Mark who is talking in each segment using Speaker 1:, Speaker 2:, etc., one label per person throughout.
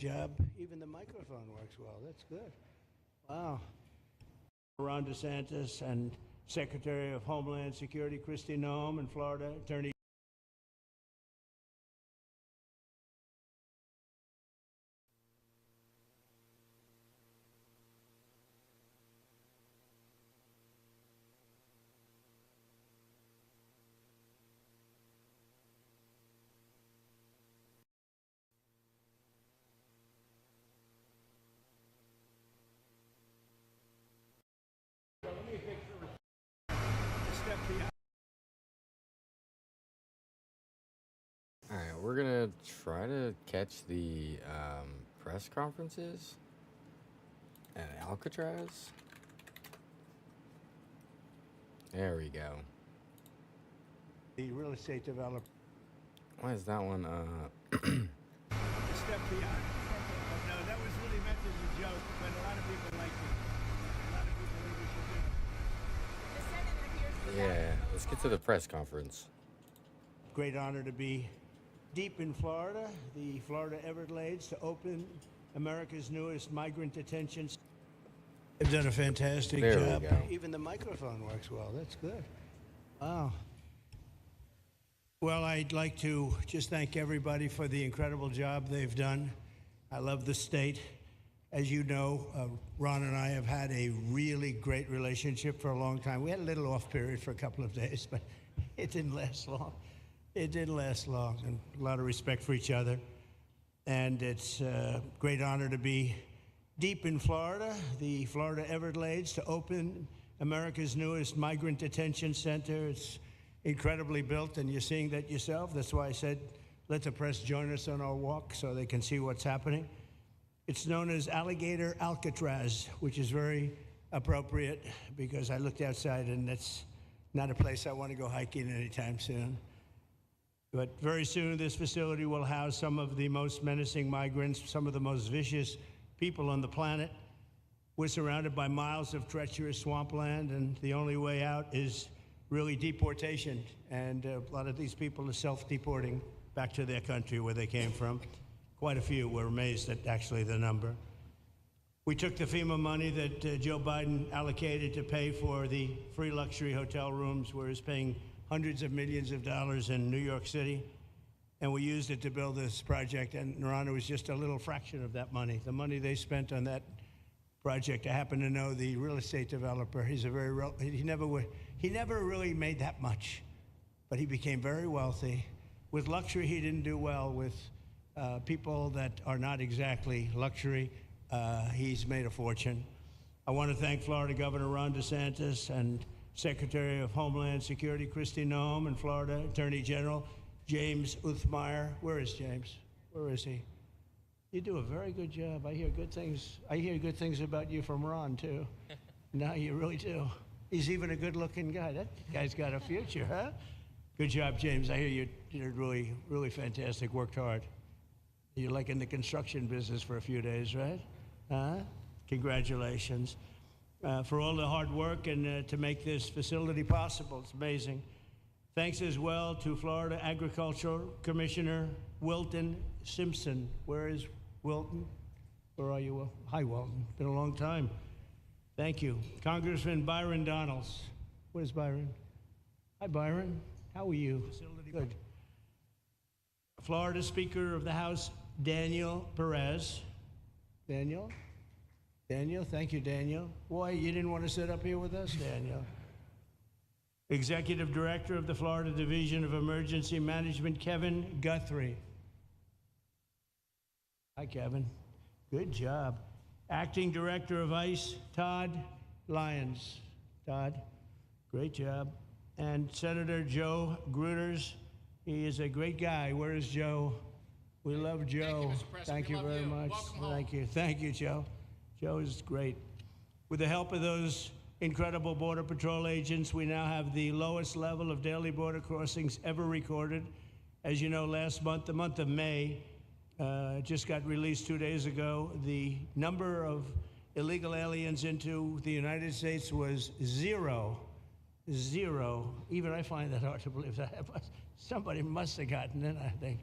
Speaker 1: job. Even the microphone works well. That's good. Wow. Ron DeSantis and Secretary of Homeland Security Kristi Noem and Florida Attorney.
Speaker 2: Alright, we're gonna try to catch the press conferences at Alcatraz. There we go.
Speaker 1: The real estate developer.
Speaker 2: Why is that one,
Speaker 1: A step beyond. No, that was really meant as a joke, but a lot of people liked it. A lot of people think we should do it.
Speaker 2: yeah, let's get to the press conference.
Speaker 1: Great honor to be deep in Florida, the Florida Everglades, to open America's newest migrant detention. They've done a fantastic
Speaker 2: There we
Speaker 1: job.
Speaker 2: go.
Speaker 1: Even the microphone works well. That's good. Wow. Well, I'd like to just thank everybody for the incredible job they've done. I love the state. As you know, Ron and I have had a really great relationship for a long time. We had a little off period for a couple of days, but it didn't last long. It didn't last long, and a lot of respect for each other. And it's a great honor to be deep in Florida, the Florida Everglades, to open America's newest migrant detention center. It's incredibly built, and you're seeing that yourself. That's why I said, let the press join us on our walk so they can see what's happening. It's known as Alligator Alcatraz, which is very appropriate because I looked outside and that's not a place I want to go hiking anytime soon. But very soon, this facility will house some of the most menacing migrants, some of the most vicious people on the planet. We're surrounded by miles of treacherous swampland, and the only way out is really deportation. And a lot of these people are self-deporting back to their country where they came from. Quite a few. We're amazed at actually the number. We took the FEMA money that Joe Biden allocated to pay for the free luxury hotel rooms, where he's paying hundreds of millions of dollars in New York City, and we used it to build this project. And Ron, it was just a little fraction of that money. The money they spent on that project, I happen to know the real estate developer. He's a he never really made that much, but he became very wealthy. With luxury, he didn't do well. With people that are not exactly luxury, he's made a fortune. I want to thank Florida Governor Ron DeSantis and Secretary of Homeland Security Kristi Noem and Florida Attorney General James Uthmeyer. Where is James? Where is he? You do a very good job. I hear good things. I hear good things about you from Ron too. No, you really do. He's even a good-looking guy. That guy's got a future, huh? Good job, James. I hear you did really, really fantastic. Worked hard. You're like in the construction business for a few days, right? Huh? Congratulations. For all the hard work and to make this facility possible. It's amazing. Thanks as well to Florida Agriculture Commissioner Wilton Simpson. Where is Wilton? Where are you? Hi, Wilton. Been a long time. Thank you. Congressman Byron Donalds. Where's Byron? Hi, Byron. How are you? Good. Florida Speaker of the House Daniel Perez. Daniel? Daniel, thank you, Daniel. Why, you didn't want to sit up here with us, Daniel? Executive Director of the Florida Division of Emergency Management, Kevin Guthrie. Hi, Kevin. Good job. Acting Director of ICE, Todd Lyons. Todd, great job. And Senator Joe Gruters. He is a great guy. Where is Joe? We love Joe. Thank you very much. Thank you. Thank you, Joe. Joe is great. With the help of those incredible Border Patrol agents, we now have the lowest level of daily border crossings ever recorded. As you know, last month, the month of May, just got released 2 days ago, the number of illegal aliens into the United States was zero. Zero. Even I find that hard to believe. That somebody must have gotten in, I think.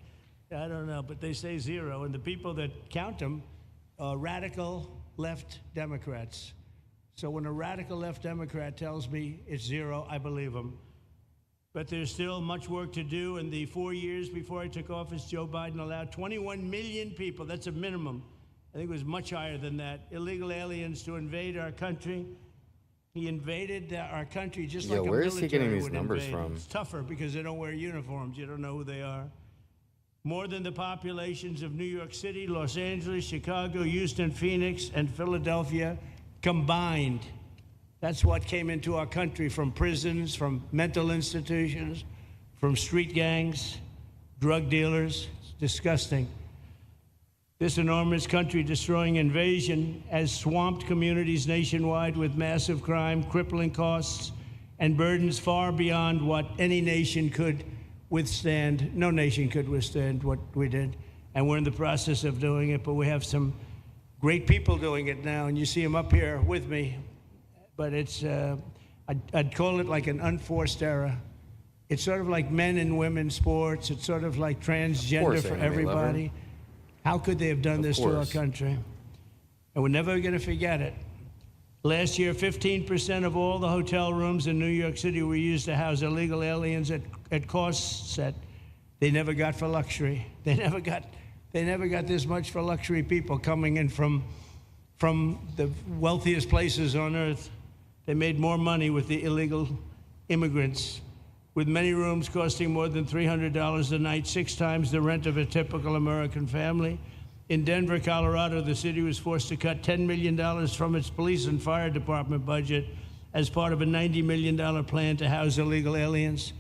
Speaker 1: I don't know, but they say zero. And the people that count them are radical left Democrats. So when a radical left Democrat tells me it's zero, I believe them. But there's still much work to do. In the 4 years before I took office, Joe Biden allowed 21 million people, that's a minimum, I think it was much higher than that, illegal aliens to invade our country. He invaded our country just like a military would invade.
Speaker 2: Where is he getting these numbers from?
Speaker 1: It's tougher because they don't wear uniforms. You don't know who they are. More than the populations of New York City, Los Angeles, Chicago, Houston, Phoenix, and Philadelphia combined. That's what came into our country from prisons, from mental institutions, from street gangs, drug dealers. It's disgusting. This enormous country-destroying invasion has swamped communities nationwide with massive crime, crippling costs, and burdens far beyond what any nation could withstand. No nation could withstand what we did, and we're in the process of doing it, but we have some great people doing it now, and you see them up here with me. But it's, I'd call it like an unforced era. It's sort of like men and women's sports. It's sort of like transgender for everybody. How could they have done this to our country? And we're never going to forget it. Last year, 15% of all the hotel rooms in New York City were used to house illegal aliens at costs that they never got for luxury. They never got this much for luxury people coming in from the wealthiest places on earth. They made more money with the illegal immigrants, with many rooms costing more than $300 a night, 6 times the rent of a typical American family. In Denver, Colorado, the city was forced to cut $10 million from its police and fire department budget as part of a $90 million plan to house illegal aliens.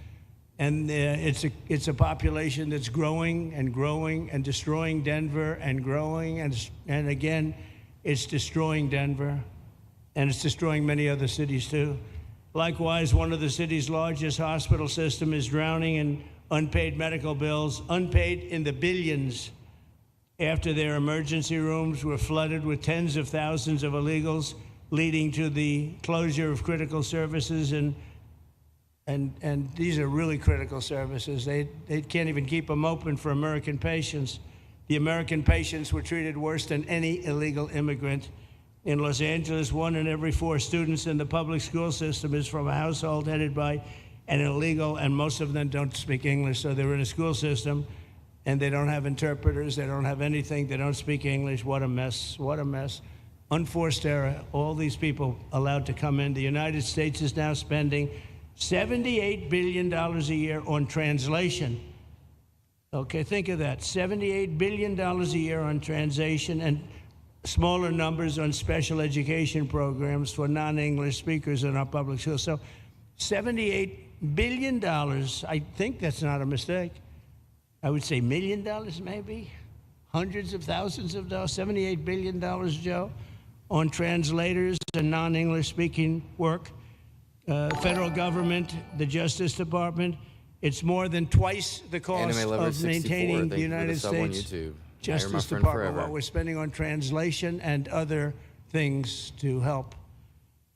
Speaker 1: And it's a population that's growing and growing and destroying Denver and growing. And again, it's destroying Denver. And it's destroying many other cities, too. Likewise, one of the city's largest hospital system is drowning in unpaid medical bills, unpaid in the billions, after their emergency rooms were flooded with tens of thousands of illegals, leading to the closure of critical services. And these are really critical services. They can't even keep them open for American patients. The American patients were treated worse than any illegal immigrant. In Los Angeles, 1 in every 4 students in the public school system is from a household headed by an illegal, and most of them don't speak English, so they're in a school system, and they don't have interpreters, they don't have anything, they don't speak English. What a mess, what a mess. Unforced error, all these people allowed to come in. The United States is now spending $78 billion a year on translation. Okay, think of that, $78 billion a year on translation, and smaller numbers on special education programs for non-English speakers in our public schools. So $78 billion, I think that's not a mistake. I would say $1 million maybe, hundreds of thousands of dollars, $78 billion, Joe, on translators and non-English speaking work. Federal government, the Justice Department, it's more than twice the cost of maintaining the United States Justice Department, what we're spending on translation and other things to help.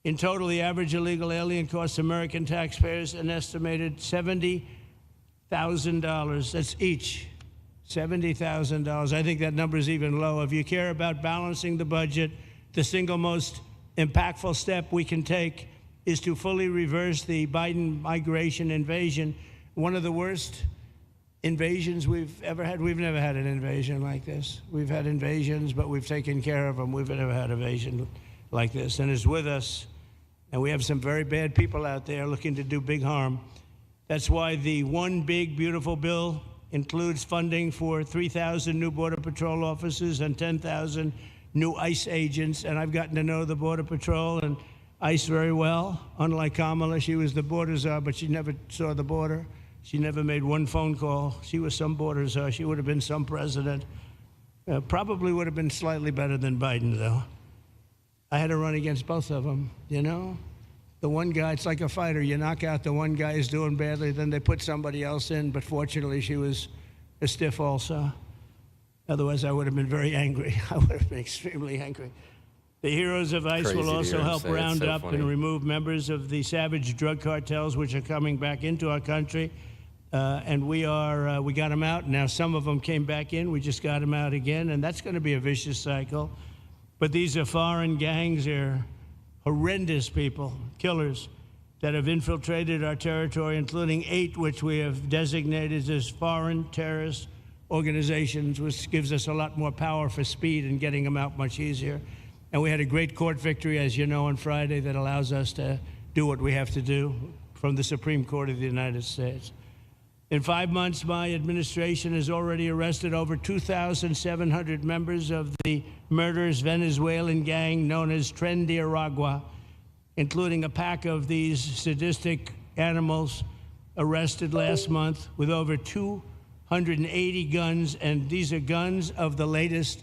Speaker 1: In total, the average illegal alien costs American taxpayers an estimated $70,000. That's each, $70,000. I think that number is even low. If you care about balancing the budget, the single most impactful step we can take is to fully reverse the Biden migration invasion. One of the worst invasions we've ever had. We've never had an invasion like this. We've had invasions, but we've taken care of them. We've never had an invasion like this, and it's with us. And we have some very bad people out there looking to do big harm. That's why the One Big Beautiful Bill includes funding for 3,000 new Border Patrol officers and 10,000 new ICE agents. And I've gotten to know the Border Patrol and ICE very well. Unlike Kamala, she was the border czar, but she never saw the border. She never made one phone call. She was some border czar. She would have been some president. Probably would have been slightly better than Biden, though. I had to run against both of them, you know? The one guy, it's like a fighter. You knock out the one guy who's doing badly, then they put somebody else in. But fortunately, she was a stiff also. Otherwise, I would have been very angry. I would have been extremely angry. The heroes of ICE will also help round up and remove members of the savage drug cartels which are coming back into our country. and we got them out. Now some of them came back in. We just got them out again, and that's going to be a vicious cycle. But these are foreign gangs. They're horrendous people, killers, that have infiltrated our territory, including 8 which we have designated as foreign terrorist organizations, which gives us a lot more power for speed and getting them out much easier. And we had a great court victory, as you know, on Friday that allows us to do what we have to do from the Supreme Court of the United States. In 5 months, my administration has already arrested over 2,700 members of the murderous Venezuelan gang known as Tren de Aragua, including a pack of these sadistic animals arrested last month with over 280 guns, and these are guns of the latest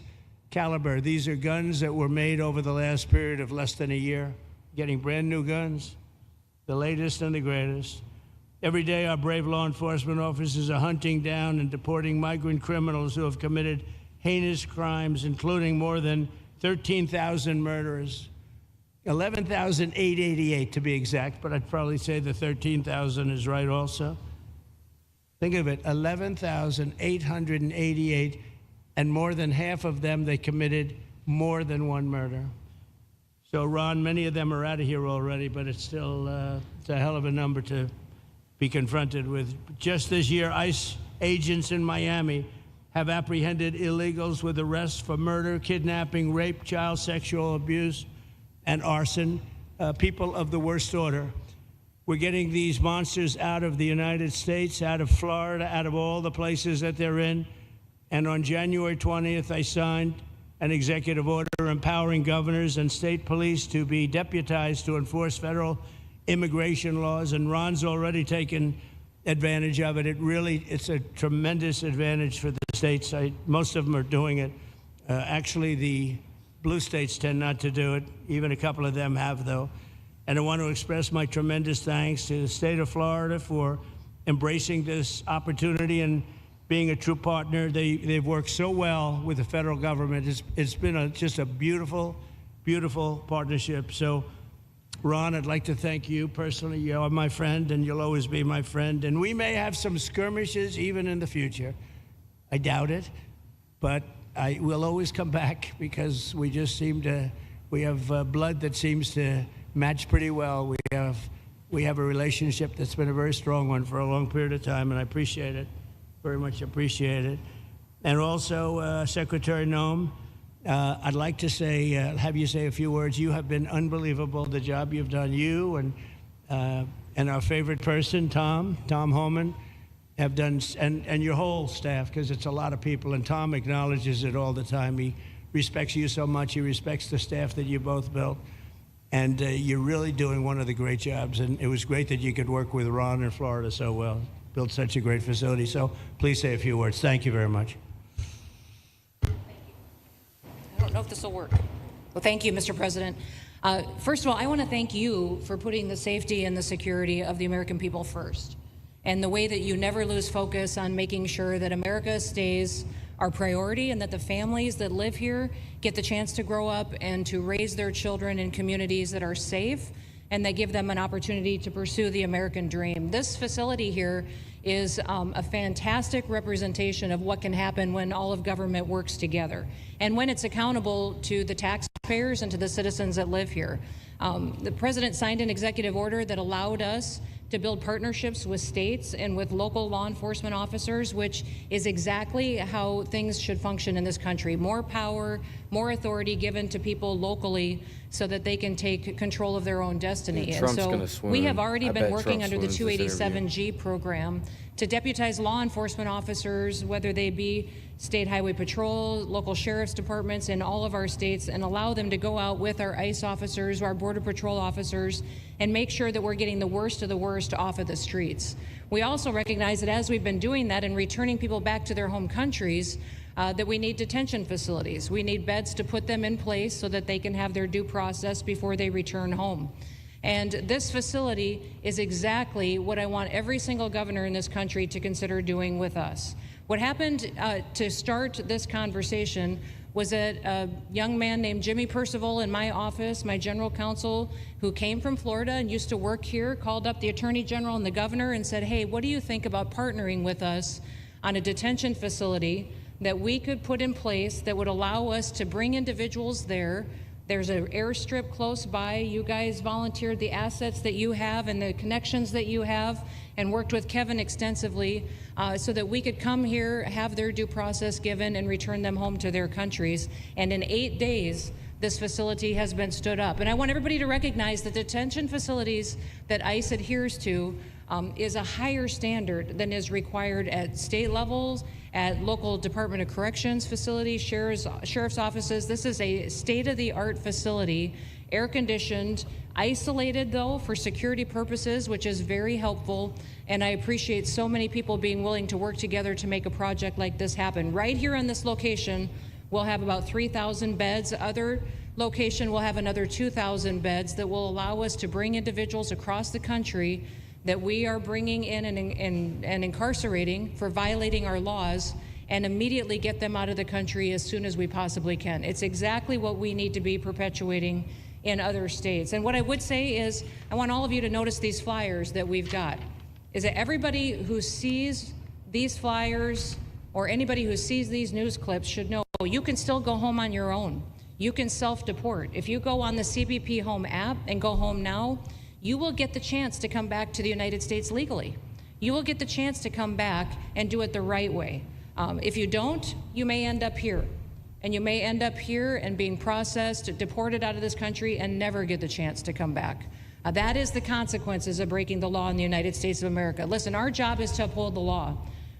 Speaker 1: caliber. These are guns that were made over the last period of less than a year, getting brand new guns, the latest and the greatest. Every day, our brave law enforcement officers are hunting down and deporting migrant criminals who have committed heinous crimes, including more than 13,000 murders, 11,888 to be exact, but I'd probably say the 13,000 is right also. Think of it, 11,888, and more than half of them, they committed more than one murder. So, Ron, many of them are out of here already, but it's still it's a hell of a number to be confronted with. Just this year, ICE agents in Miami have apprehended illegals with arrests for murder, kidnapping, rape, child sexual abuse, and arson, people of the worst order. We're getting these monsters out of the United States, out of Florida, out of all the places that they're in. And on January 20th, I signed an executive order empowering governors and state police to be deputized to enforce federal immigration laws, and Ron's already taken advantage of it. It's a tremendous advantage for the states. Most of them are doing it. Actually, the blue states tend not to do it. Even a couple of them have, though. And I want to express my tremendous thanks to the state of Florida for embracing this opportunity and being a true partner. They've worked so well with the federal government. It's been just a beautiful, beautiful partnership. So, Ron, I'd like to thank you personally. You are my friend, and you'll always be my friend. And we may have some skirmishes even in the future. I doubt it, but I will always come back because we just we have blood that seems to match pretty well. We have a relationship that's been a very strong one for a long period of time, and I appreciate it, very much appreciate it. And also, Secretary Noem, I'd like to have you say a few words. You have been unbelievable, the job you've done. You and our favorite person, Tom Homan, have done, and your whole staff, because it's a lot of people, and Tom acknowledges it all the time. He respects you so much. He respects the staff that you both built. And you're really doing one of the great jobs. And it was great that you could work with Ron in Florida so well, built such a great facility. So please say a few words. Thank you very much.
Speaker 3: I don't know if this will work. Well, thank you, Mr. President. First of all, I want to thank you for putting the safety and the security of the American people first, and the way that you never lose focus on making sure that America stays our priority and that the families that live here get the chance to grow up and to raise their children in communities that are safe and that give them an opportunity to pursue the American dream. This facility here is a fantastic representation of what can happen when all of government works together and when it's accountable to the taxpayers and to the citizens that live here. The president signed an executive order that allowed us to build partnerships with states and with local law enforcement officers, which is exactly how things should function in this country. More power, more authority given to people locally so that they can take control of their own destiny.
Speaker 2: Trump's
Speaker 3: and
Speaker 2: gonna
Speaker 3: so
Speaker 2: swoon.
Speaker 3: we have already
Speaker 2: I
Speaker 3: been
Speaker 2: bet
Speaker 3: working
Speaker 2: Trump
Speaker 3: under the
Speaker 2: swoons this interview.
Speaker 3: 287G program to deputize law enforcement officers, whether they be state highway patrol, local sheriff's departments in all of our states, and allow them to go out with our ICE officers, our border patrol officers, and make sure that we're getting the worst of the worst off of the streets. We also recognize that as we've been doing that and returning people back to their home countries, that we need detention facilities. We need beds to put them in place so that they can have their due process before they return home. And this facility is exactly what I want every single governor in this country to consider doing with us. What happened to start this conversation was that a young man named Jimmy Percival in my office, my general counsel, who came from Florida and used to work here, called up the Attorney General and the governor and said, hey, what do you think about partnering with us on a detention facility that we could put in place that would allow us to bring individuals there? There's an airstrip close by. You guys volunteered the assets that you have and the connections that you have and worked with Kevin extensively so that we could come here, have their due process given, and return them home to their countries. And in 8 days, this facility has been stood up. And I want everybody to recognize that detention facilities that ICE adheres to is a higher standard than is required at state levels, at local Department of Corrections facilities, sheriff's offices. This is a state-of-the-art facility, air-conditioned, isolated though for security purposes, which is very helpful. And I appreciate so many people being willing to work together to make a project like this happen. Right here on this location, we'll have about 3,000 beds. Other location will have another 2,000 beds that will allow us to bring individuals across the country that we are bringing in and incarcerating for violating our laws, and immediately get them out of the country as soon as we possibly can. It's exactly what we need to be perpetuating in other states. And what I would say is, I want all of you to notice these flyers that we've got, is that everybody who sees these flyers or anybody who sees these news clips should know you can still go home on your own. You can self-deport. If you go on the CBP Home app and go home now, you will get the chance to come back to the United States legally. You will get the chance to come back and do it the right way. If you don't, you may end up here. And you may end up here and being processed, deported out of this country, and never get the chance to come back. That is the consequences of breaking the law in the United States of America. Listen, our job is to uphold the law.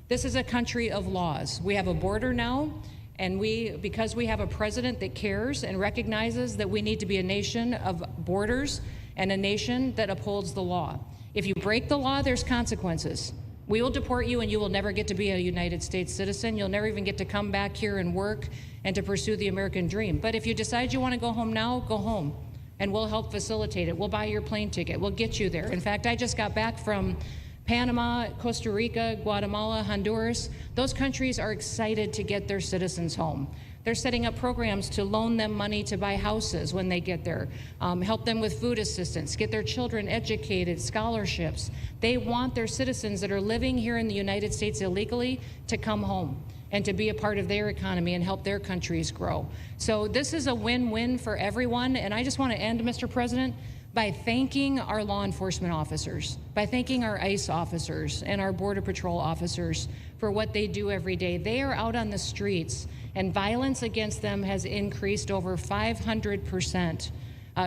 Speaker 3: This is a country of laws. We have a border now, and because we have a president that cares and recognizes that we need to be a nation of borders and a nation that upholds the law. If you break the law, there's consequences. We will deport you and you will never get to be a United States citizen. You'll never even get to come back here and work and to pursue the American dream. But if you decide you want to go home now, go home. And we'll help facilitate it. We'll buy your plane ticket. We'll get you there. In fact, I just got back from Panama, Costa Rica, Guatemala, Honduras. Those countries are excited to get their citizens home. They're setting up programs to loan them money to buy houses when they get there, help them with food assistance, get their children educated, scholarships. They want their citizens that are living here in the United States illegally to come home and to be a part of their economy and help their countries grow. So this is a win-win for everyone. And I just want to end, Mr. President, by thanking our law enforcement officers, by thanking our ICE officers and our Border Patrol officers for what they do every day. They are out on the streets, and violence against them has increased over 500%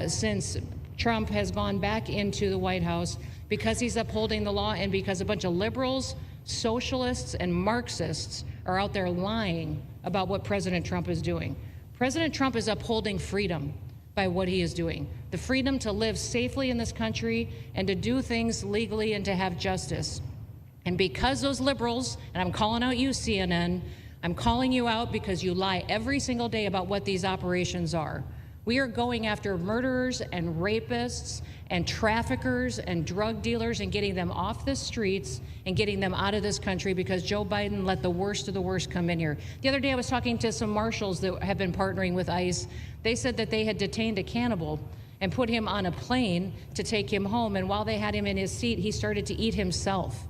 Speaker 3: since Trump has gone back into the White House, because he's upholding the law and because a bunch of liberals, socialists, and Marxists are out there lying about what President Trump is doing. President Trump is upholding freedom by what he is doing. The freedom to live safely in this country and to do things legally and to have justice. And because those liberals, and I'm calling out you, CNN, I'm calling you out because you lie every single day about what these operations are. We are going after murderers and rapists and traffickers and drug dealers and getting them off the streets and getting them out of this country because Joe Biden let the worst of the worst come in here. The other day I was talking to some marshals that have been partnering with ICE. They said that they had detained a cannibal and put him on a plane to take him home, and while they had him in his seat, he started to eat himself.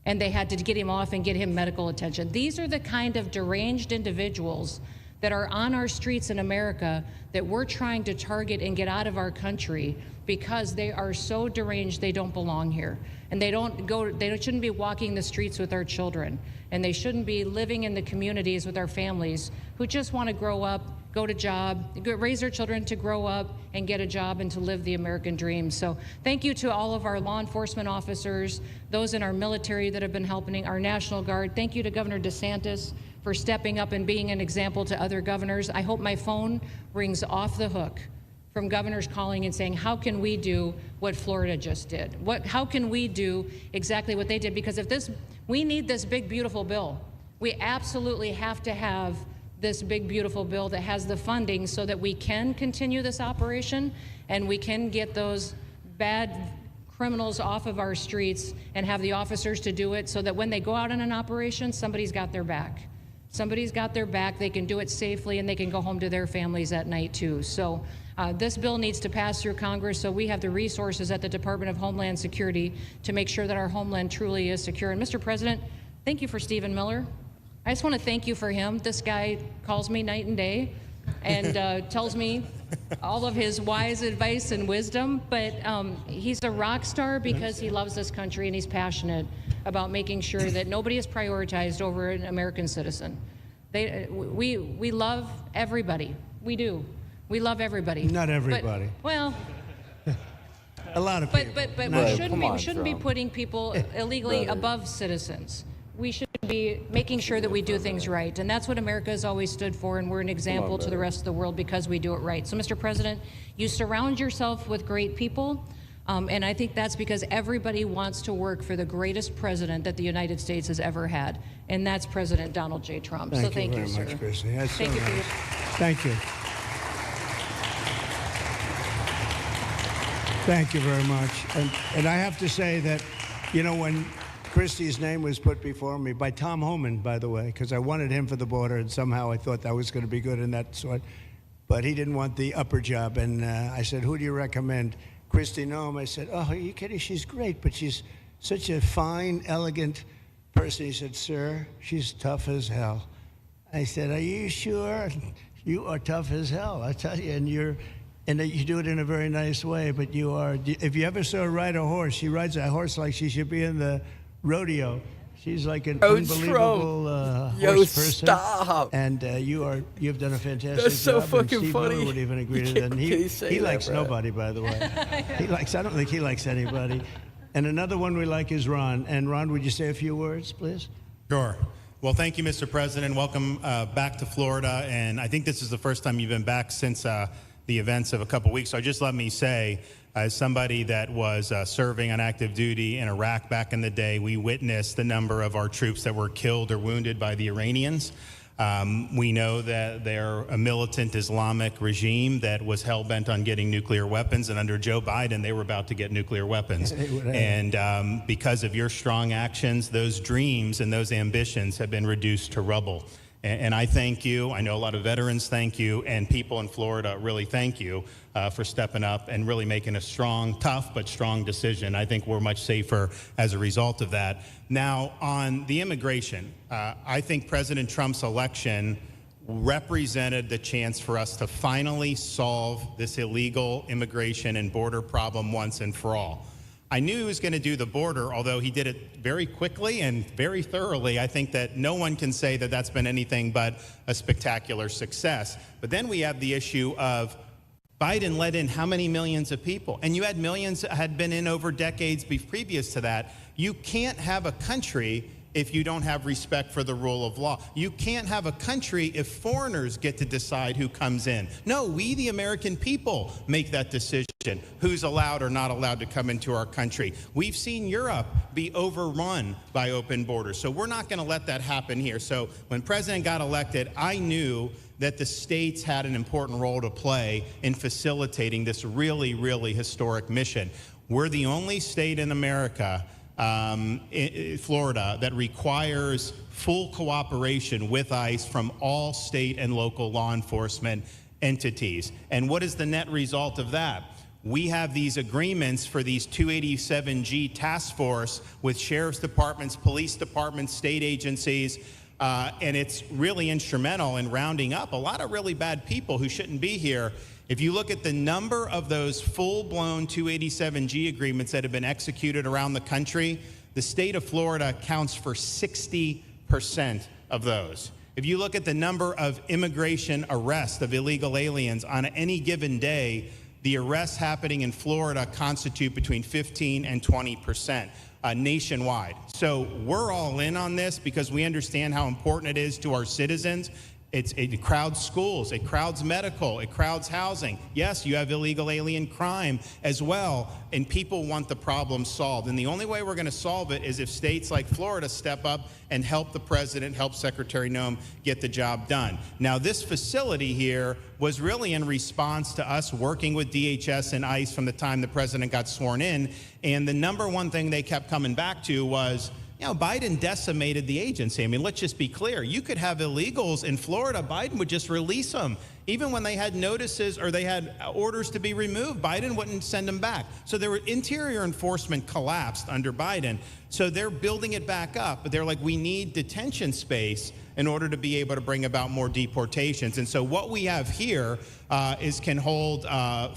Speaker 3: And they had to get him off and get him medical attention. These are the kind of deranged individuals that are on our streets in America that we're trying to target and get out of our country because they are so deranged they don't belong here. And they shouldn't be walking the streets with our children. And they shouldn't be living in the communities with our families who just want to grow up, go to job, raise their children to grow up and get a job and to live the American dream. So thank you to all of our law enforcement officers, those in our military that have been helping, our National Guard. Thank you to Governor DeSantis for stepping up and being an example to other governors. I hope my phone rings off the hook from governors calling and saying, how can we do what Florida just did? How can we do exactly what they did? Because we need this big, beautiful bill. We absolutely have to have this big, beautiful bill that has the funding so that we can continue this operation and we can get those bad criminals off of our streets and have the officers to do it so that when they go out on an operation, somebody's got their back. Somebody's got their back, they can do it safely, and they can go home to their families at night too. So this bill needs to pass through Congress so we have the resources at the Department of Homeland Security to make sure that our homeland truly is secure. And Mr. President, thank you for Stephen Miller. I just want to thank you for him. This guy calls me night and day and tells me all of his wise advice and wisdom, but he's a rock star because he loves this country and he's passionate about making sure that nobody is prioritized over an American citizen. We love everybody. We do. We love everybody.
Speaker 1: Not everybody.
Speaker 3: But, well,
Speaker 1: a lot of people.
Speaker 3: but
Speaker 2: Right,
Speaker 3: we shouldn't be putting people illegally above citizens. We should be making sure that we do things right, and that's what America has always stood for, and we're an example to the rest of the world because we do it right. So, Mr. President, you surround yourself with great people, and I think that's because everybody wants to work for the greatest president that the United States has ever had, and that's President Donald J. Trump. So thank you,
Speaker 1: very
Speaker 3: sir.
Speaker 1: much, Christy. That's
Speaker 3: Thank
Speaker 1: so
Speaker 3: you for
Speaker 1: nice.
Speaker 3: your.
Speaker 1: Thank you. Thank you very much. And I have to say that, you know, when Christie's name was put before me by Tom Homan, by the way, because I wanted him for the border, and somehow I thought that was going to be good in that sort. But he didn't want the upper job, and I said, who do you recommend? Christie Noem. I said, oh, are you kidding? She's great, but she's such a fine, elegant person. He said, sir, she's tough as hell. I said, are you sure? You are tough as hell, I tell you, and you do it in a very nice way, but you are, if you ever saw her ride a horse, she rides a horse like she should be in the rodeo. She's like an unbelievable horse person.
Speaker 2: Stop.
Speaker 1: And you've done a fantastic
Speaker 2: That's so
Speaker 1: job.
Speaker 2: fucking
Speaker 1: and Steve
Speaker 2: funny.
Speaker 1: Miller would even agree to
Speaker 2: You
Speaker 1: that. And
Speaker 2: can't say
Speaker 1: he
Speaker 2: that,
Speaker 1: likes
Speaker 2: bro.
Speaker 1: nobody, by the way. I don't think he likes anybody. And another one we like is Ron. And Ron, would you say a few words, please?
Speaker 4: Sure. Well, thank you, Mr. President. Welcome back to Florida. And I think this is the first time you've been back since the events of a couple weeks. So just let me say, as somebody that was serving on active duty in Iraq back in the day, we witnessed the number of our troops that were killed or wounded by the Iranians. We know that they're a militant Islamic regime that was hell-bent on getting nuclear weapons, and under Joe Biden, they were about to get nuclear weapons. And because of your strong actions, those dreams and those ambitions have been reduced to rubble. And I thank you. I know a lot of veterans thank you, and people in Florida really thank you for stepping up and really making a strong, tough, but strong decision. I think we're much safer as a result of that. Now, on the immigration, I think President Trump's election represented the chance for us to finally solve this illegal immigration and border problem once and for all. I knew he was going to do the border, although he did it very quickly and very thoroughly. I think that no one can say that that's been anything but a spectacular success. But then we have the issue of Biden let in how many millions of people? And you had millions that had been in over decades previous to that. You can't have a country if you don't have respect for the rule of law. You can't have a country if foreigners get to decide who comes in. No, we, the American people, make that decision, who's allowed or not allowed to come into our country. We've seen Europe be overrun by open borders, so we're not going to let that happen here. So when President got elected, I knew that the states had an important role to play in facilitating this really, really historic mission. We're the only state in America, Florida, that requires full cooperation with ICE from all state and local law enforcement entities. And what is the net result of that? We have these agreements for these 287G task force with sheriff's departments, police departments, state agencies, and it's really instrumental in rounding up a lot of really bad people who shouldn't be here. If you look at the number of those full-blown 287G agreements that have been executed around the country, the state of Florida accounts for 60% of those. If you look at the number of immigration arrests of illegal aliens on any given day, the arrests happening in Florida constitute between 15 and 20%. Nationwide. So we're all in on this because we understand how important it is to our citizens. It crowds schools, it crowds medical, it crowds housing. Yes, you have illegal alien crime as well, and people want the problem solved. And the only way we're going to solve it is if states like Florida step up and help the president, help Secretary Noem get the job done. Now, this facility here was really in response to us working with DHS and ICE from the time the president got sworn in. And the number one thing they kept coming back to was, You know, Biden decimated the agency. I mean, let's just be clear. You could have illegals in Florida. Biden would just release them. Even when they had notices or they had orders to be removed, Biden wouldn't send them back. So their interior enforcement collapsed under Biden. So they're building it back up. But they're like, we need detention space in order to be able to bring about more deportations. And so what we have here can hold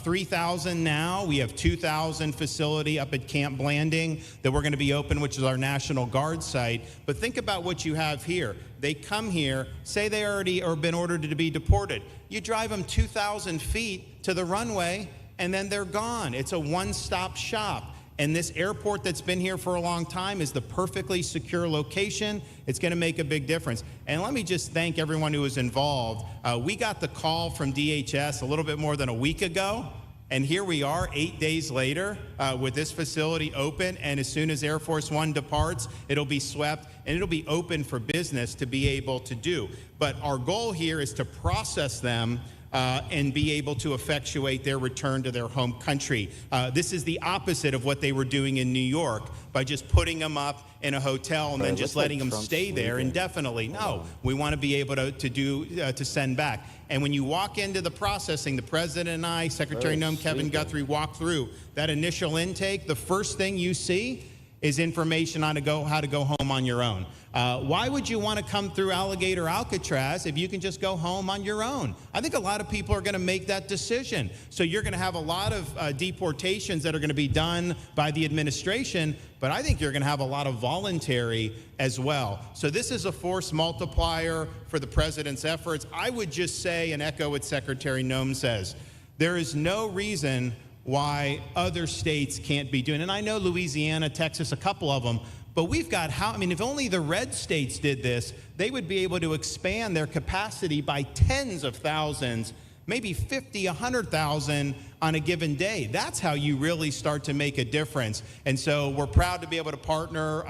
Speaker 4: 3,000 now. We have 2,000 facility up at Camp Blanding that we're going to be open, which is our National Guard site. But think about what you have here. They come here, say they already or been ordered to be deported. You drive them 2,000 feet to the runway, and then they're gone. It's a one-stop shop. And this airport that's been here for a long time is the perfectly secure location. It's going to make a big difference. And let me just thank everyone who was involved. We got the call from DHS a little bit more than a week ago. And here we are 8 days later with this facility open. And as soon as Air Force One departs, it'll be swept and it'll be open for business to be able to do. But our goal here is to process them and be able to effectuate their return to their home country. This is the opposite of what they were doing in New York by just putting them up in a hotel and then just letting them stay there indefinitely. No, we want to be able to send back. And when you walk into the processing, the president and I, Secretary Noem, Kevin Guthrie, walk through that initial intake. The first thing you see is information on how to go home on your own. Why would you want to come through Alligator Alcatraz if you can just go home on your own? I think a lot of people are going to make that decision. So you're going to have a lot of deportations that are going to be done by the administration, but I think you're going to have a lot of voluntary as well. So this is a force multiplier for the president's efforts. I would just say and echo what Secretary Noem says. There is no reason why other states can't be doing it. And I know Louisiana, Texas, a couple of them, but we've got if only the red states did this, they would be able to expand their capacity by tens of thousands, maybe 50, 100,000 on a given day. That's how you really start to make a difference. And so we're proud to be able to partner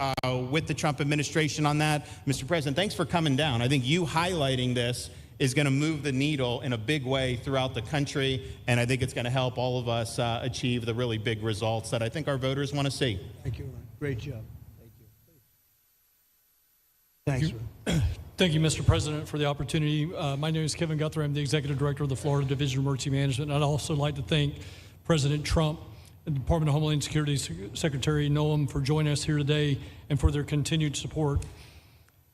Speaker 4: with the Trump administration on that. Mr. President, thanks for coming down. I think you highlighting this is going to move the needle in a big way throughout the country, and I think it's going to help all of us achieve the really big results that I think our voters want to see.
Speaker 1: Thank you, Ron. Great job. Thank you. Thanks, Ron.
Speaker 5: Thank you, Mr. President, for the opportunity. My name is Kevin Guthrie. I'm the Executive Director of the Florida Division of Emergency Management. And I'd also like to thank President Trump and the Department of Homeland Security Secretary Noem for joining us here today and for their continued support.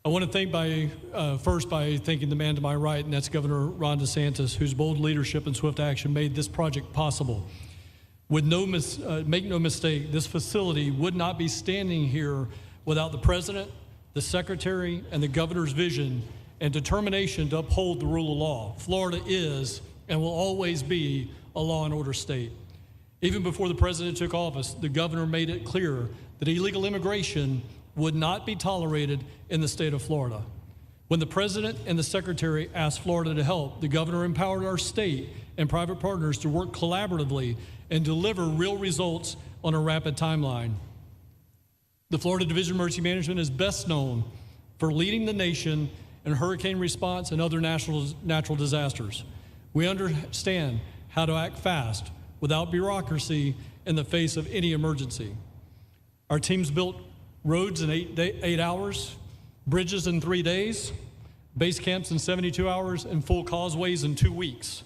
Speaker 5: I want to thank first by thanking the man to my right, and that's Governor Ron DeSantis, whose bold leadership and swift action made this project possible. With make no mistake, this facility would not be standing here without the President, the Secretary, and the Governor's vision and determination to uphold the rule of law. Florida is and will always be a law and order state. Even before the President took office, the Governor made it clear that illegal immigration would not be tolerated in the state of Florida. When the President and the Secretary asked Florida to help, the Governor empowered our state and private partners to work collaboratively and deliver real results on a rapid timeline. The Florida Division of Emergency Management is best known for leading the nation in hurricane response and other natural disasters. We understand how to act fast without bureaucracy in the face of any emergency. Our teams built roads in 8 hours, bridges in 3 days, base camps in 72 hours, and full causeways in 2 weeks.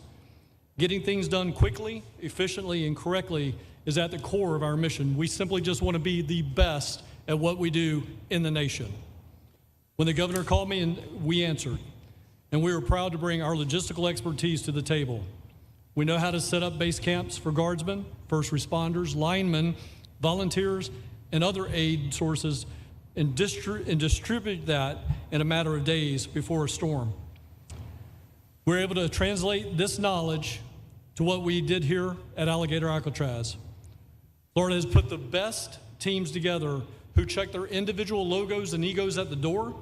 Speaker 5: Getting things done quickly, efficiently, and correctly is at the core of our mission. We simply just want to be the best at what we do in the nation. When the Governor called me, and we answered, and we were proud to bring our logistical expertise to the table. We know how to set up base camps for guardsmen, first responders, linemen, volunteers, and other aid sources, and distribute that in a matter of days before a storm. We're able to translate this knowledge to what we did here at Alligator Alcatraz. Florida has put the best teams together who check their individual logos and egos at the door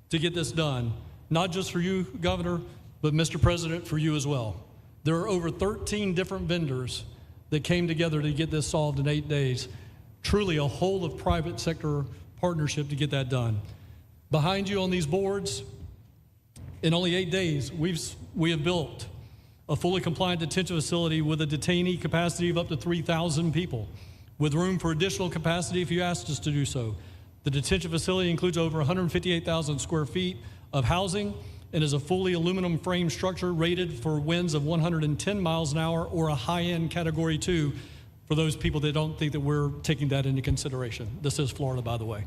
Speaker 5: to get this done. Not just for you, Governor, but Mr. President, for you as well. There are over 13 different vendors that came together to get this solved in 8 days. Truly a whole of private sector partnership to get that done. Behind you on these boards, in only 8 days, we have built a fully compliant detention facility with a detainee capacity of up to 3,000 people, with room for additional capacity if you asked us to do so. The detention facility includes over 158,000 square feet of housing and is a fully aluminum frame structure rated for winds of 110 miles an hour or a high-end Category 2 for those people that don't think that we're taking that into consideration. This is Florida, by the way.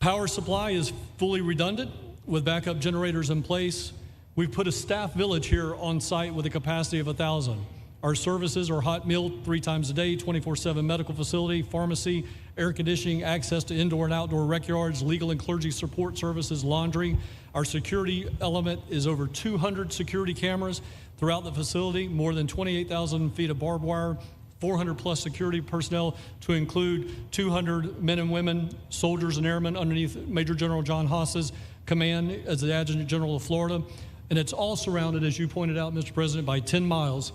Speaker 5: Power supply is fully redundant with backup generators in place. We've put a staff village here on site with a capacity of 1,000. Our services are hot meal 3 times a day, 24/7 medical facility, pharmacy, air conditioning, access to indoor and outdoor rec yards, legal and clergy support services, laundry. Our security element is over 200 security cameras throughout the facility, more than 28,000 feet of barbed wire, 400 plus security personnel to include 200 men and women, soldiers and airmen underneath Major General John Haas's command as the Adjutant General of Florida. And it's all surrounded, as you pointed out, Mr. President, by 10 miles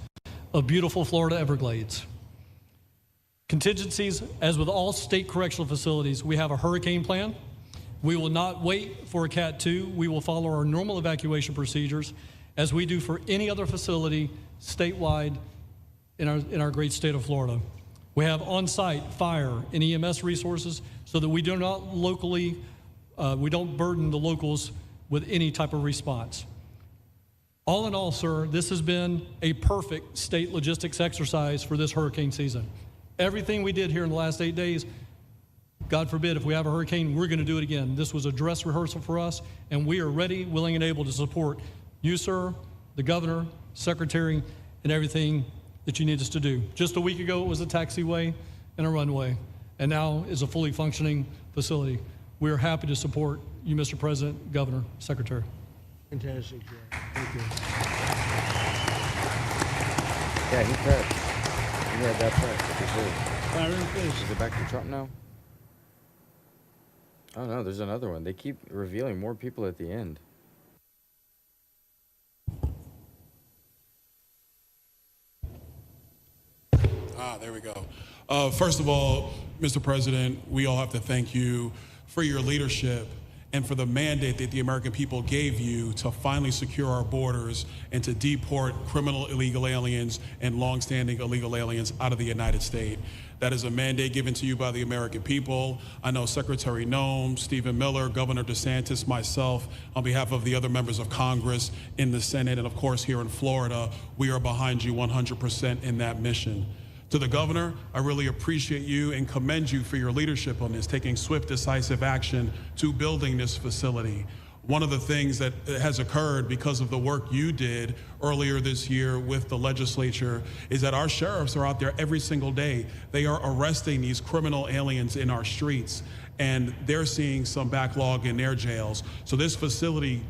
Speaker 5: of beautiful Florida Everglades. Contingencies, as with all state correctional facilities, we have a hurricane plan. We will not wait for a Cat 2. We will follow our normal evacuation procedures as we do for any other facility statewide in our great state of Florida. We have on-site fire and EMS resources so that we do not we don't burden the locals with any type of response. All in all, sir, this has been a perfect state logistics exercise for this hurricane season. Everything we did here in the last 8 days, God forbid, if we have a hurricane, we're going to do it again. This was a dress rehearsal for us, and we are ready, willing, and able to support you, sir, the governor, secretary, and everything that you need us to do. Just a week ago, it was a taxiway and a runway, and now is a fully functioning facility. We are happy to support you, Mr. President, Governor, Secretary.
Speaker 1: Fantastic, Joe. Thank you.
Speaker 2: Yeah, he prepped. He had that prep for sure.
Speaker 1: Byron, please.
Speaker 2: Is it back to Trump now? Oh no, there's another one. They keep revealing more people at the end.
Speaker 6: There we go. First of all, Mr. President, we all have to thank you for your leadership and for the mandate that the American people gave you to finally secure our borders and to deport criminal illegal aliens and longstanding illegal aliens out of the United States. That is a mandate given to you by the American people. I know Secretary Noem, Stephen Miller, Governor DeSantis, myself, on behalf of the other members of Congress in the Senate, and of course here in Florida, we are behind you 100% in that mission. To the governor, I really appreciate you and commend you for your leadership on this, taking swift, decisive action to building this facility. One of the things that has occurred because of the work you did earlier this year with the legislature is that our sheriffs are out there every single day. They are arresting these criminal aliens in our streets, and they're seeing some backlog in their jails. So this facility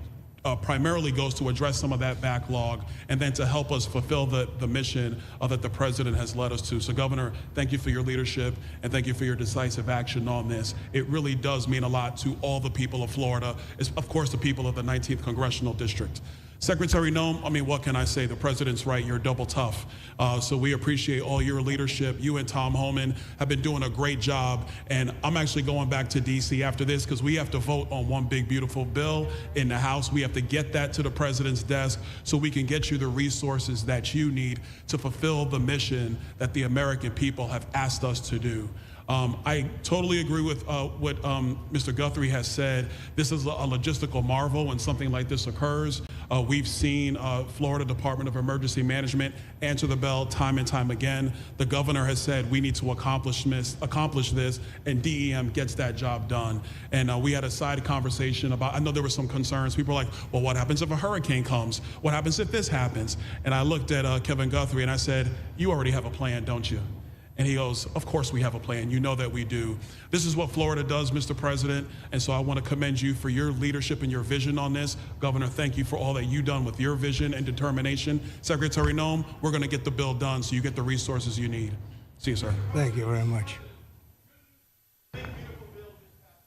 Speaker 6: primarily goes to address some of that backlog and then to help us fulfill the mission that the president has led us to. So Governor, thank you for your leadership and thank you for your decisive action on this. It really does mean a lot to all the people of Florida, of course the people of the 19th Congressional District. Secretary Noem, I mean, what can I say? The president's right, you're double tough. So we appreciate all your leadership. You and Tom Homan have been doing a great job. And I'm actually going back to DC after this because we have to vote on one big, beautiful bill in the House. We have to get that to the president's desk so we can get you the resources that you need to fulfill the mission that the American people have asked us to do. I totally agree with what Mr. Guthrie has said. This is a logistical marvel when something like this occurs. We've seen Florida Department of Emergency Management answer the bell time and time again. The governor has said we need to accomplish this, and DEM gets that job done. And we had a side conversation about, I know there were some concerns. People were like, well, what happens if a hurricane comes? What happens if this happens? And I looked at Kevin Guthrie and I said, you already have a plan, don't you? And he goes, of course we have a plan. You know that we do. This is what Florida does, Mr. President. And so I want to commend you for your leadership and your vision on this. Governor, thank you for all that you've done with your vision and determination. Secretary Noem, we're going to get the bill done so you get the resources you need. See you, sir.
Speaker 1: Thank you very much.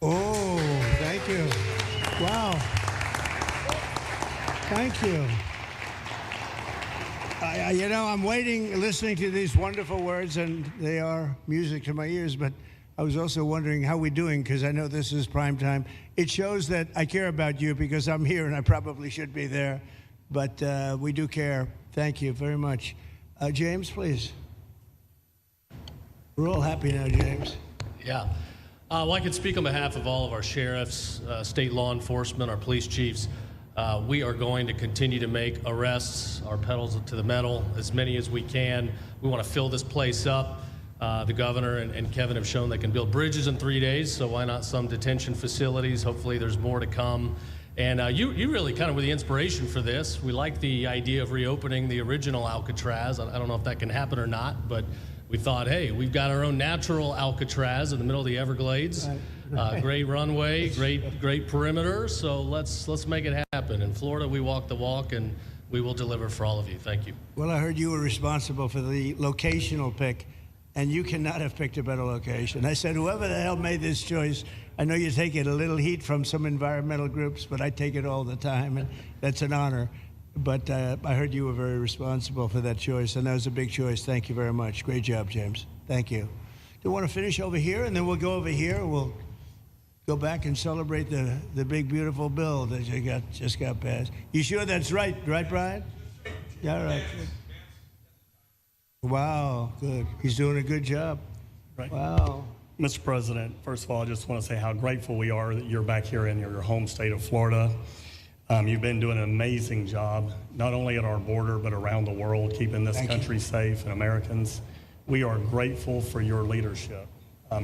Speaker 1: Oh, thank you. Wow. Thank you. You know, I'm waiting, listening to these wonderful words, and they are music to my ears, but I was also wondering how we're doing, because I know this is prime time. It shows that I care about you, because I'm here, and I probably should be there, but we do care. Thank you very much. James, please. We're all happy now, James.
Speaker 7: Yeah. Well, I can speak on behalf of all of our sheriffs, state law enforcement, our police chiefs. We are going to continue to make arrests, our pedals to the metal, as many as we can. We want to fill this place up. The governor and Kevin have shown they can build bridges in 3 days, so why not some detention facilities? Hopefully there's more to come. And you really kind of were the inspiration for this. We like the idea of reopening the original Alcatraz. I don't know if that can happen or not, but we thought, hey, we've got our own natural Alcatraz in the middle of the Everglades. Great runway, great perimeter. So let's make it happen. In Florida, we walk the walk, and we will deliver for all of you. Thank you.
Speaker 1: Well, I heard you were responsible for the locational pick, and you cannot have picked a better location. I said, whoever the hell made this choice, I know you're taking a little heat from some environmental groups, but I take it all the time, and that's an honor. But I heard you were very responsible for that choice, and that was a big choice. Thank you very much. Great job, James. Thank you. Do you want to finish over here, and then we'll go over here? We'll go back and celebrate the big, beautiful bill that you just got passed. You sure that's right? Right, Brian? Yeah, right. Wow, good. He's doing a good job.
Speaker 8: Right.
Speaker 1: Wow.
Speaker 8: Mr. President, first of all, I just want to say how grateful we are that you're back here in your home state of Florida. You've been doing an amazing job, not only at our border, but around the world, keeping this country safe and Americans. We are grateful for your leadership.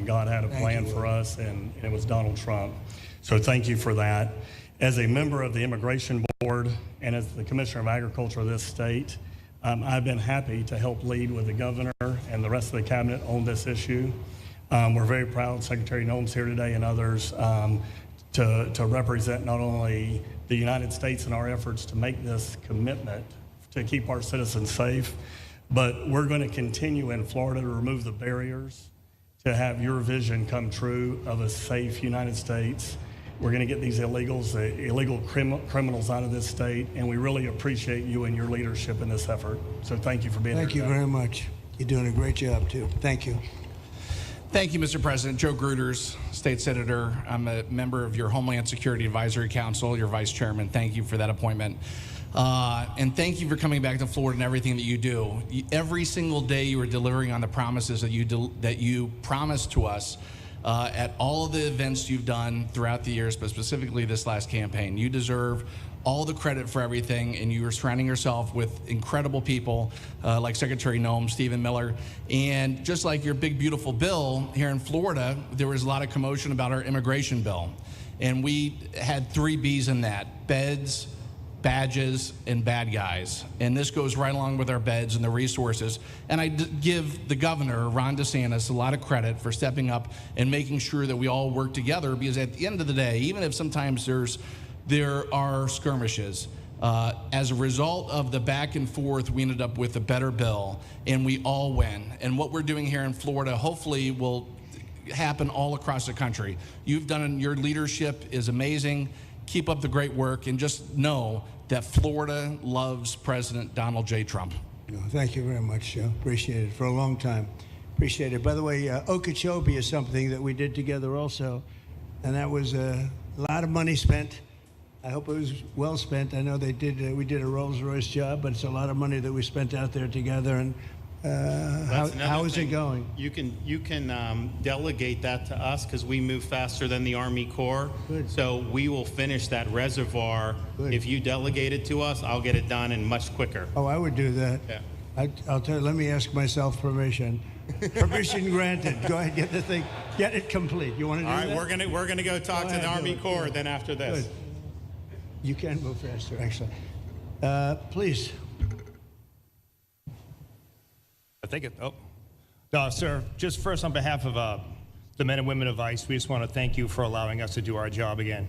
Speaker 8: God had a plan for us, and it was Donald Trump. So thank you for that. As a member of the Immigration Board and as the Commissioner of Agriculture of this state, I've been happy to help lead with the governor and the rest of the cabinet on this issue. We're very proud, Secretary Noem's here today and others, to represent not only the United States in our efforts to make this commitment to keep our citizens safe, but we're going to continue in Florida to remove the barriers to have your vision come true of a safe United States. We're going to get these illegal criminals out of this state, and we really appreciate you and your leadership in this effort. So thank you for being here
Speaker 1: Thank you very much. You're doing a great job, too. Thank you.
Speaker 9: Thank you, Mr. President. Joe Gruters, State Senator. I'm a member of your Homeland Security Advisory Council, your Vice Chairman. Thank you for that appointment. And thank you for coming back to Florida and everything that you do. Every single day you are delivering on the promises that you promised to us at all of the events you've done throughout the years, but specifically this last campaign. You deserve all the credit for everything, and you are surrounding yourself with incredible people like Secretary Noem, Stephen Miller, and just like your big, beautiful bill here in Florida, there was a lot of commotion about our immigration bill. And we had 3 B's in that: beds, badges, and bad guys. And this goes right along with our beds and the resources. And I give the governor, Ron DeSantis, a lot of credit for stepping up and making sure that we all work together, because at the end of the day, even if sometimes there are skirmishes, as a result of the back and forth, we ended up with a better bill, and we all win. And what we're doing here in Florida hopefully will happen all across the country. You've done, your leadership is amazing. Keep up the great work, and just know that Florida loves President Donald J. Trump.
Speaker 1: Thank you very much, Joe. Appreciate it for a long time. Appreciate it. By the way, Okeechobee is something that we did together also, and that was a lot of money spent. I hope it was well spent. I know we did a Rolls-Royce job, but it's a lot of money that we spent out there together. And how is it going?
Speaker 4: You can delegate that to us, because we move faster than the Army Corps.
Speaker 1: Good.
Speaker 4: So we will finish that reservoir.
Speaker 1: Good.
Speaker 4: If you delegate it to us, I'll get it done and much quicker.
Speaker 1: Oh, I would do that.
Speaker 4: Yeah.
Speaker 1: I'll tell you, let me ask myself permission. Permission granted. Go ahead, get the thing, get it complete. You want to do that?
Speaker 4: All right, we're gonna go talk to the Army Corps then after this.
Speaker 1: Good. You can move faster, actually. Please.
Speaker 10: I think no, sir, just first on behalf of the men and women of ICE, we just want to thank you for allowing us to do our job again.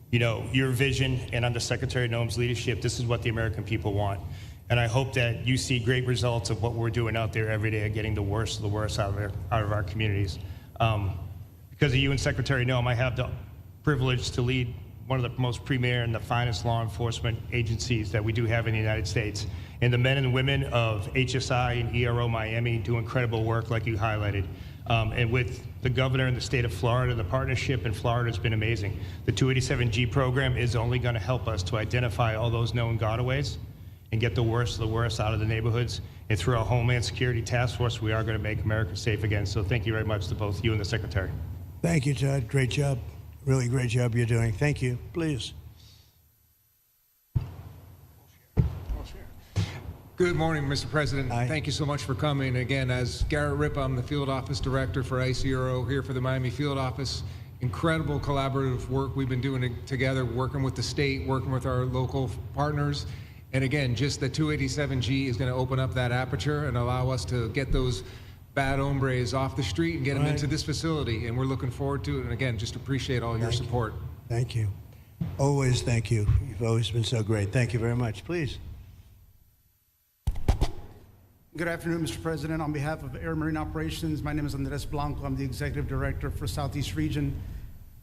Speaker 10: You know, your vision and under Secretary Noem's leadership, this is what the American people want. And I hope that you see great results of what we're doing out there every day, getting the worst of the worst out of our communities. Because of you and Secretary Noem, I have the privilege to lead one of the most premier and the finest law enforcement agencies that we do have in the United States. And the men and women of HSI and ERO Miami do incredible work, like you highlighted. And with the governor in the state of Florida, the partnership in Florida has been amazing. The 287G program is only going to help us to identify all those known gotaways and get the worst of the worst out of the neighborhoods. And through our Homeland Security Task Force, we are going to make America safe again. So thank you very much to both you and the Secretary.
Speaker 1: Thank you, Todd. Great job. Really great job you're doing. Thank you. Please.
Speaker 11: Good morning, Mr. President.
Speaker 1: Hi.
Speaker 11: Thank you so much for coming. Again, as Garrett Ripp, I'm the Field Office Director for ICRO here for the Miami Field Office. Incredible collaborative work we've been doing together, working with the state, working with our local partners. And again, just the 287G is going to open up that aperture and allow us to get those bad hombres off the street and get them into this facility. And we're looking forward to it. And again, just appreciate all your support.
Speaker 1: Thank you. Always thank you. You've always been so great. Thank you very much. Please.
Speaker 12: Good afternoon, Mr. President. On behalf of Air Marine Operations, my name is Andres Blanco. I'm the Executive Director for Southeast Region.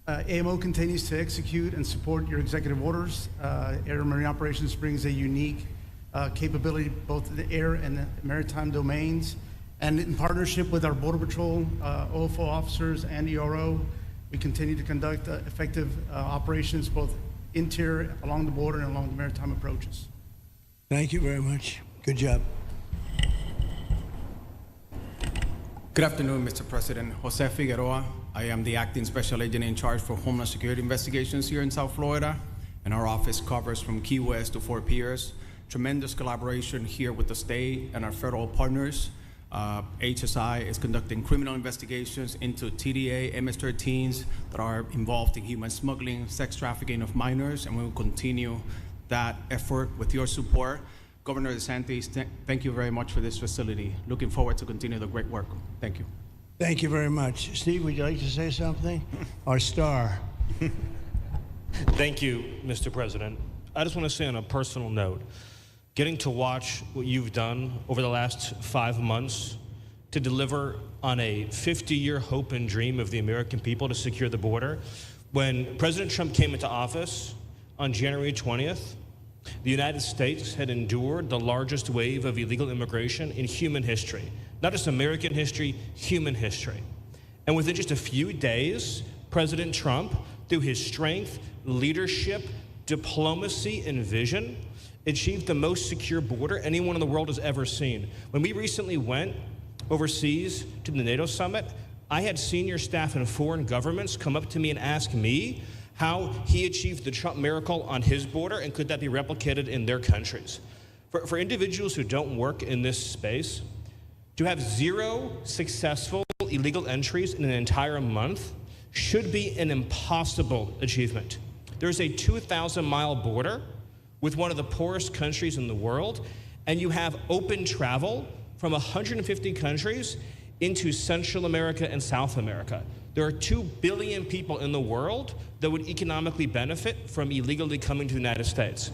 Speaker 12: AMO continues to execute and support your executive orders. Air Marine Operations brings a unique capability both in the air and the maritime domains. And in partnership with our Border Patrol, OFO officers, and ERO, we continue to conduct effective operations both interior, along the border, and along the maritime approaches.
Speaker 1: Thank you very much. Good job.
Speaker 13: Good afternoon, Mr. President. Jose Figueroa. I am the Acting Special Agent in charge for Homeland Security Investigations here in South Florida, and our office covers from Key West to Fort Pierce. Tremendous collaboration here with the state and our federal partners. HSI is conducting criminal investigations into TDA, MS-13s that are involved in human smuggling, sex trafficking of minors, and we will continue that effort with your support. Governor DeSantis, thank you very much for this facility. Looking forward to continue the great work. Thank you.
Speaker 1: Thank you very much. Steve, would you like to say something? Our star.
Speaker 14: Thank you, Mr. President. I just want to say on a personal note, getting to watch what you've done over the last 5 months to deliver on a 50-year hope and dream of the American people to secure the border. When President Trump came into office on January 20th, the United States had endured the largest wave of illegal immigration in human history. Not just American history, human history. And within just a few days, President Trump, through his strength, leadership, diplomacy, and vision, achieved the most secure border anyone in the world has ever seen. When we recently went overseas to the NATO summit, I had senior staff in foreign governments come up to me and ask me how he achieved the Trump miracle on his border, and could that be replicated in their countries. For individuals who don't work in this space, to have 0 successful illegal entries in an entire month should be an impossible achievement. There's a 2,000-mile border with one of the poorest countries in the world, and you have open travel from 150 countries into Central America and South America. There are 2 billion people in the world that would economically benefit from illegally coming to the United States.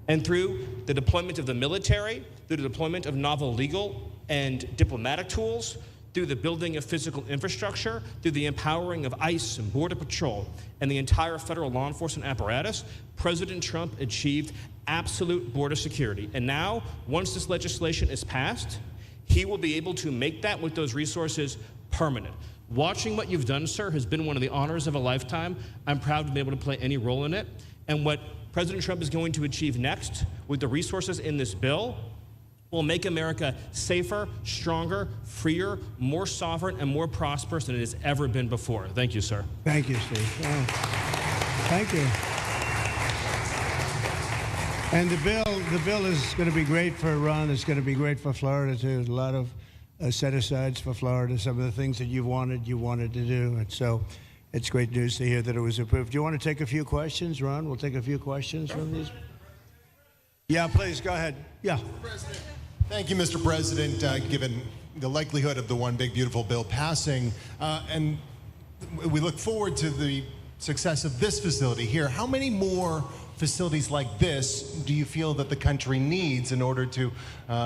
Speaker 14: And through the deployment of the military, through the deployment of novel legal and diplomatic tools, through the building of physical infrastructure, through the empowering of ICE and Border Patrol and the entire federal law enforcement apparatus, President Trump achieved absolute border security. And now, once this legislation is passed, he will be able to make that with those resources permanent. Watching what you've done, sir, has been one of the honors of a lifetime. I'm proud to be able to play any role in it. And what President Trump is going to achieve next with the resources in this bill will make America safer, stronger, freer, more sovereign, and more prosperous than it has ever been before. Thank you, sir.
Speaker 1: Thank you, Steve. Oh. Thank you. And the bill is going to be great for Iran. It's going to be great for Florida, too. A lot of set-asides for Florida, some of the things that you wanted to do. And so it's great news to hear that it was approved. Do you want to take a few questions, Ron? We'll take a few questions from these. Yeah, please, go ahead. Yeah.
Speaker 15: Thank you, Mr. President. Given the likelihood of the One Big Beautiful Bill passing, and we look forward to the success of this facility here, how many more facilities like this do you feel that the country needs in order to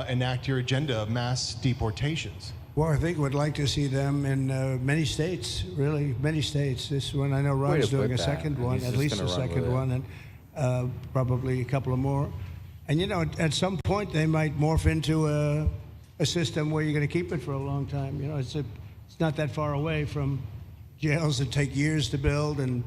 Speaker 15: enact your agenda of mass deportations?
Speaker 1: Well, I think we'd like to see them in many states, really, many states. This one, I know Ron's doing a second one, at least a second one, and probably a couple of more. And, you know, at some point, they might morph into a system where you're going to keep it for a long time. You know, it's not that far away from jails that take years to build, and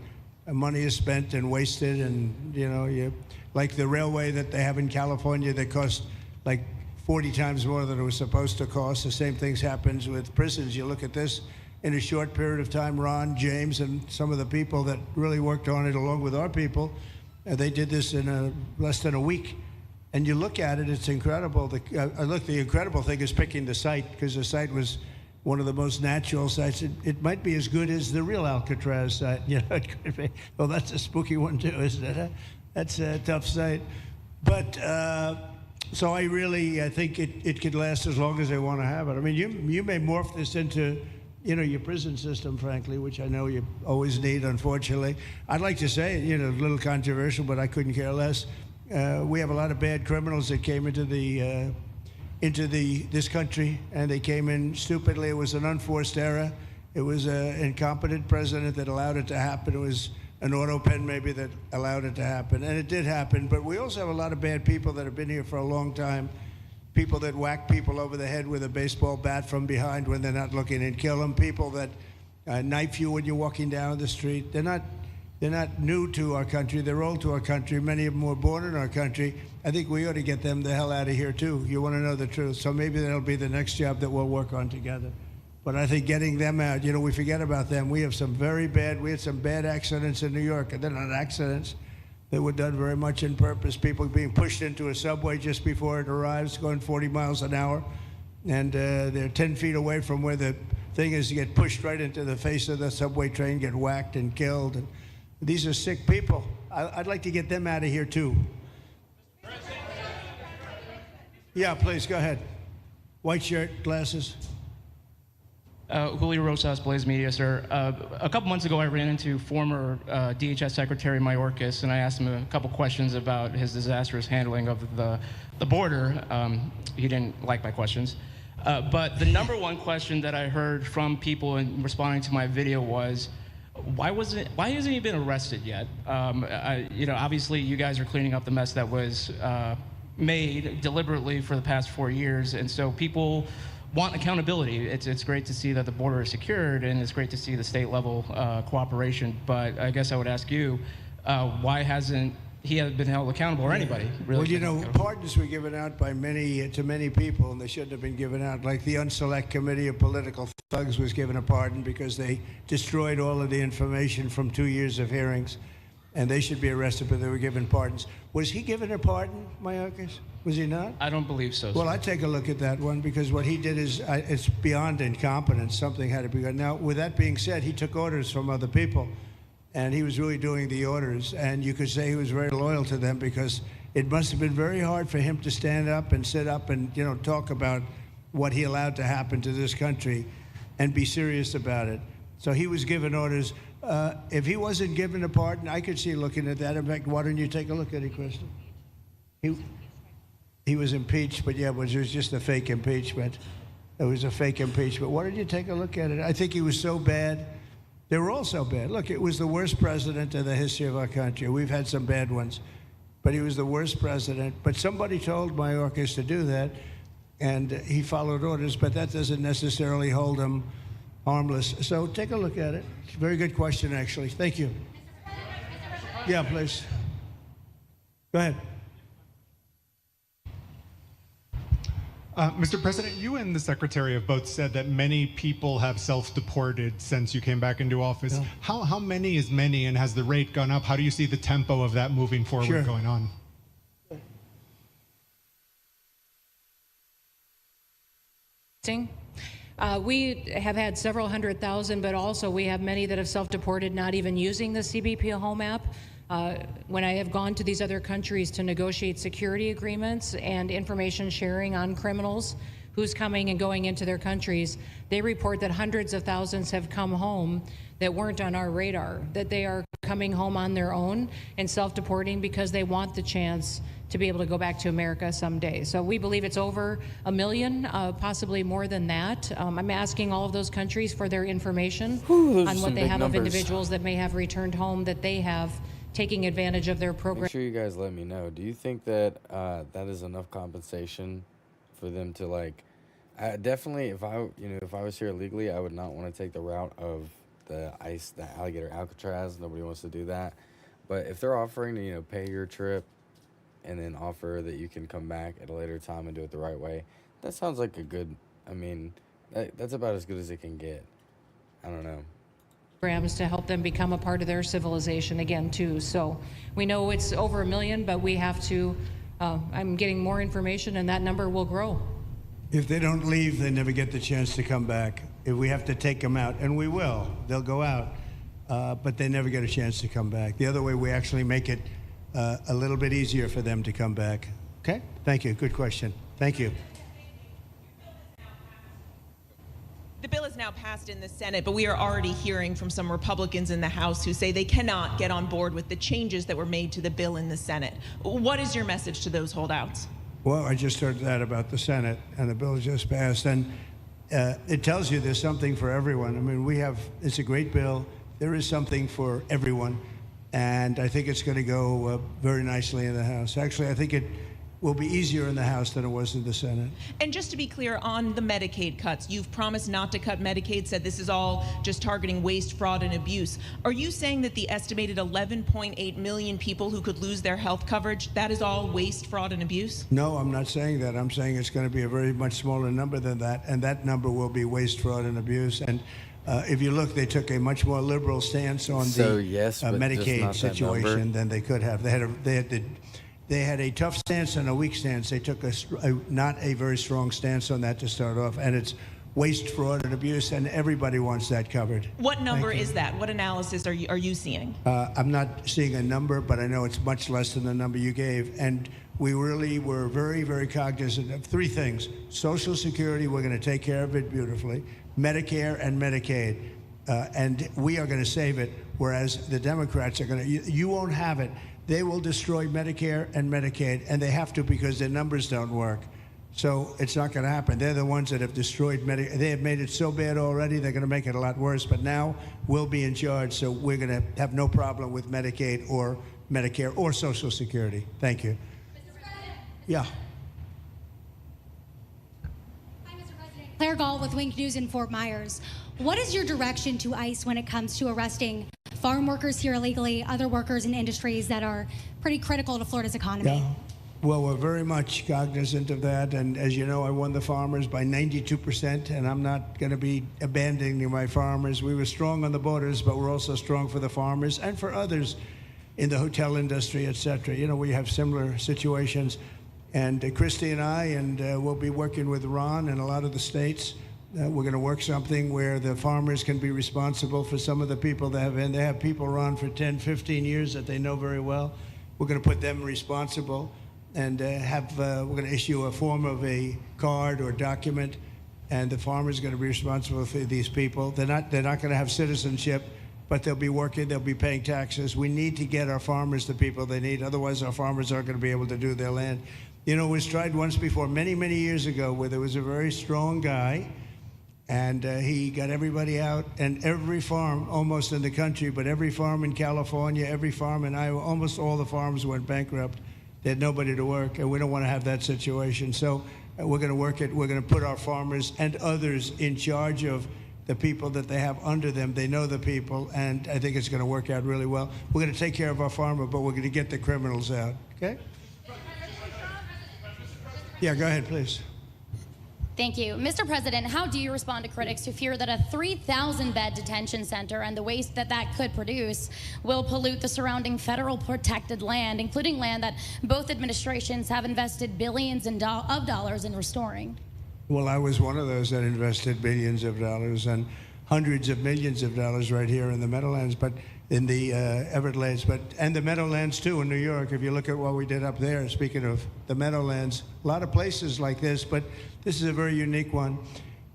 Speaker 1: money is spent and wasted, and, you know, like the railway that they have in California that costs like 40 times more than it was supposed to cost. The same thing happens with prisons. You look at this, in a short period of time. Ron, James, and some of the people that really worked on it along with our people, they did this in less than a week. And you look at it, it's incredible. The incredible thing is picking the site, because the site was one of the most natural sites. It might be as good as the real Alcatraz site. You know, it could be. Well, that's a spooky one too, isn't it? Huh? That's a tough site. But so I think it could last as long as they want to have it. I mean, you may morph this into, you know, your prison system, frankly, which I know you always need, unfortunately. I'd like to say, you know, a little controversial, but I couldn't care less. We have a lot of bad criminals that came into this country, and they came in stupidly. It was an unforced error. It was an incompetent president that allowed it to happen. It was an auto pen maybe that allowed it to happen, and it did happen. But we also have a lot of bad people that have been here for a long time. People that whack people over the head with a baseball bat from behind when they're not looking and kill them. People that knife you when you're walking down the street. They're not new to our country. They're old to our country. Many of them were born in our country. I think we ought to get them the hell out of here, too. You want to know the truth. So maybe that'll be the next job that we'll work on together. But I think getting them out, you know, we forget about them. We had some bad accidents in New York. And they're not accidents. They were done very much on purpose. People being pushed into a subway just before it arrives, going 40 miles an hour. And they're 10 feet away from where the thing is. You get pushed right into the face of the subway train, get whacked and killed. And these are sick people. I'd like to get them out of here, too. Yeah, please, go ahead. White shirt, glasses.
Speaker 16: Julio Rosas, Blaze Media, sir. A couple months ago, I ran into former DHS Secretary Mayorkas, and I asked him a couple questions about his disastrous handling of the border. He didn't like my questions. But the number one question that I heard from people in responding to my video was, why hasn't he been arrested yet? You know, obviously you guys are cleaning up the mess that was made deliberately for the past 4 years, and so people want accountability. It's great to see that the border is secured, and it's great to see the state level cooperation. But I guess I would ask you, why hasn't he been held accountable, or anybody really?
Speaker 1: Well, you know, pardons were given out by to many people, and they shouldn't have been given out. Like the Unselect Committee of Political Thugs was given a pardon because they destroyed all of the information from 2 years of hearings, and they should be arrested, but they were given pardons. Was he given a pardon, Mayorkas? Was he not?
Speaker 16: I don't believe so.
Speaker 1: Well, I'd take a look at that one, because what he did is it's beyond incompetence. Something had to be done. Now, with that being said, he took orders from other people. And he was really doing the orders. And you could say he was very loyal to them, because it must have been very hard for him to stand up and sit up and, you know, talk about what he allowed to happen to this country and be serious about it. So he was given orders. If he wasn't given a pardon, I could see looking at that. In fact, why don't you take a look at it, Kristen? He was impeached, but yeah, it was just a fake impeachment. It was a fake impeachment. Why don't you take a look at it? I think he was so bad. They were all so bad. Look, it was the worst president in the history of our country. We've had some bad ones, but he was the worst president. But somebody told Mayorkas to do that, and he followed orders, but that doesn't necessarily hold him harmless. So take a look at it. Very good question, actually. Thank you. Yeah, please. Go ahead.
Speaker 17: Mr. President, you and the Secretary have both said that many people have self-deported since you came back into office. Yeah. How many is many, and has the rate gone up? How do you see the tempo of that moving forward going on?
Speaker 3: We have had several 100,000, but also we have many that have self-deported, not even using the CBP Home app. When I have gone to these other countries to negotiate security agreements and information sharing on criminals, who's coming and going into their countries, they report that hundreds of thousands have come home that weren't on our radar, that they are coming home on their own and self-deporting because they want the chance to be able to go back to America someday. So we believe it's over 1 million, possibly more than that. I'm asking all of those countries for their information on what they have of individuals that may have returned home, that they have taking advantage of their program.
Speaker 2: Make sure you guys let me know. Do you think that that is enough compensation for them to, like, definitely, if I was here illegally, I would not want to take the route of the Alligator Alcatraz. Nobody wants to do that. But if they're offering to, pay your trip and then offer that you can come back at a later time and do it the right way, that sounds like a good, that's about as good as it can get. I don't know.
Speaker 3: Programs to help them become a part of their civilization again, too. So we know it's over 1 million, but we have to, I'm getting more information, and that number will grow.
Speaker 1: If they don't leave, they never get the chance to come back. If we have to take them out, and we will, they'll go out, but they never get a chance to come back. The other way, we actually make it a little bit easier for them to come back. Okay? Thank you. Good question. Thank you.
Speaker 18: The bill is now passed in the Senate, but we are already hearing from some Republicans in the House who say they cannot get on board with the changes that were made to the bill in the Senate. What is your message to those holdouts?
Speaker 1: Well, I just heard that about the Senate, and the bill just passed, and it tells you there's something for everyone. I mean, it's a great bill. There is something for everyone, and I think it's going to go very nicely in the House. Actually, I think it will be easier in the House than it was in the Senate.
Speaker 18: And just to be clear, on the Medicaid cuts, you've promised not to cut Medicaid, said this is all just targeting waste, fraud, and abuse. Are you saying that the estimated 11.8 million people who could lose their health coverage, that is all waste, fraud, and abuse?
Speaker 1: No, I'm not saying that. I'm saying it's going to be a very much smaller number than that, and that number will be waste, fraud, and abuse. And if you look, they took a much more liberal stance on the
Speaker 2: yes, but just not
Speaker 1: Medicaid
Speaker 2: that
Speaker 1: situation
Speaker 2: number.
Speaker 1: than they could have. They had a tough stance and a weak stance. They took not a very strong stance on that to start off, and it's waste, fraud, and abuse, and everybody wants that covered.
Speaker 18: What number is that? What analysis are you seeing?
Speaker 1: I'm not seeing a number, but I know it's much less than the number you gave. And we really were very, very cognizant of three things. Social Security, we're going to take care of it beautifully. Medicare and Medicaid. And we are going to save it, whereas the Democrats are going to, you won't have it. They will destroy Medicare and Medicaid, and they have to because their numbers don't work. So it's not going to happen. They're the ones that have destroyed Medicare. They have made it so bad already, they're going to make it a lot worse. But now we'll be in charge, so we're going to have no problem with Medicaid or Medicare or Social Security. Thank you. Yeah.
Speaker 19: Claire Gall with Wink News in Fort Myers. What is your direction to ICE when it comes to arresting farm workers here illegally, other workers in industries that are pretty critical to Florida's economy?
Speaker 1: Yeah. Well, we're very much cognizant of that. And as you know, I won the farmers by 92%, and I'm not going to be abandoning my farmers. We were strong on the borders, but we're also strong for the farmers and for others in the hotel industry, et cetera. You know, we have similar situations. And Christy and I, and we'll be working with Ron and a lot of the states. We're going to work something where the farmers can be responsible for some of the people they have in. They have people run for 10, 15 years that they know very well. We're going to put them responsible and we're going to issue a form of a card or document, and the farmer's going to be responsible for these people. They're not going to have citizenship, but they'll be working, they'll be paying taxes. We need to get our farmers the people they need. Otherwise, our farmers aren't going to be able to do their land. You know, it was tried once before, many, many years ago, where there was a very strong guy, and he got everybody out, and every farm almost in the country, but every farm in California, every farm in Iowa, almost all the farms went bankrupt. They had nobody to work, and we don't want to have that situation. So we're going to work it. We're going to put our farmers and others in charge of the people that they have under them. They know the people, and I think it's going to work out really well. We're going to take care of our farmer, but we're going to get the criminals out, okay? Yeah, go ahead, please.
Speaker 20: Thank you. Mr. President, how do you respond to critics who fear that a 3,000-bed detention center and the waste that that could produce will pollute the surrounding federal protected land, including land that both administrations have invested billions of dollars in restoring?
Speaker 1: Well, I was one of those that invested billions of dollars and hundreds of millions of dollars right here in the Meadowlands, but in the Everglades, and the Meadowlands too in New York. If you look at what we did up there, speaking of the Meadowlands, a lot of places like this, but this is a very unique one.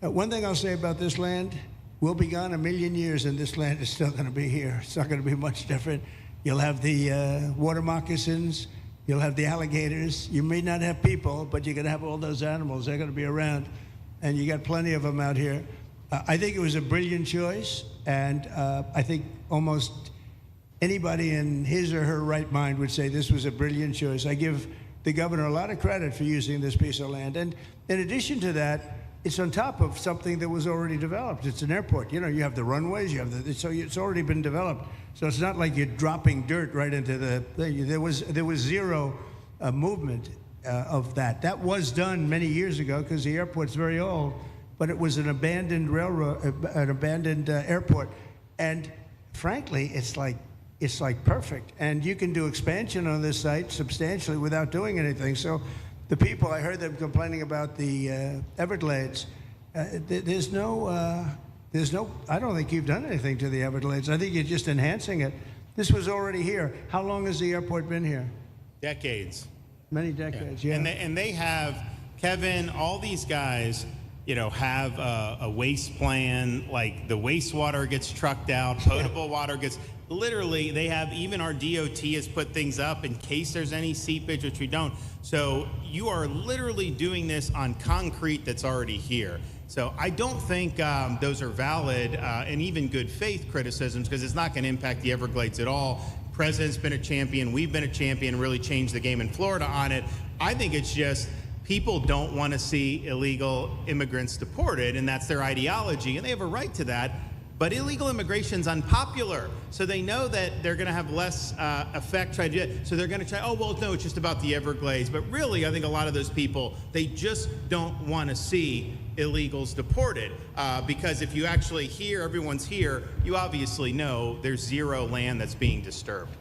Speaker 1: One thing I'll say about this land, we'll be gone 1,000,000 years and this land is still going to be here. It's not going to be much different. You'll have the water moccasins, you'll have the alligators. You may not have people, but you're going to have all those animals. They're going to be around, and you got plenty of them out here. I think it was a brilliant choice, and I think almost anybody in his or her right mind would say this was a brilliant choice. I give the governor a lot of credit for using this piece of land. And in addition to that, it's on top of something that was already developed. It's an airport. You know, you have the runways, you have so it's already been developed. So it's not like you're dropping dirt right into the thing. There was zero movement of that. That was done many years ago because the airport's very old. but it was an abandoned railroad, an abandoned airport. And frankly, it's like perfect. And you can do expansion on this site substantially without doing anything. So the people, I heard them complaining about the Everglades. There's no, I don't think you've done anything to the Everglades. I think you're just enhancing it. This was already here. How long has the airport been here?
Speaker 4: Decades.
Speaker 1: Many decades, yeah.
Speaker 4: And they have, Kevin, all these guys, you know, have a waste plan, like the wastewater gets trucked out, potable water gets, literally, they have, even our DOT has put things up in case there's any seepage, which we don't. So you are literally doing this on concrete that's already here. So I don't think those are valid and even good faith criticisms, because it's not going to impact the Everglades at all. President's been a champion, we've been a champion, really changed the game in Florida on it. I think it's just people don't want to see illegal immigrants deported, and that's their ideology, and they have a right to that. But illegal immigration's unpopular, so they know that they're going to have less effect. So they're going to try, oh, well, no, it's just about the Everglades. But really, I think a lot of those people, they just don't want to see illegals deported. Because if you actually hear everyone's here, you obviously know there's zero land that's being disturbed.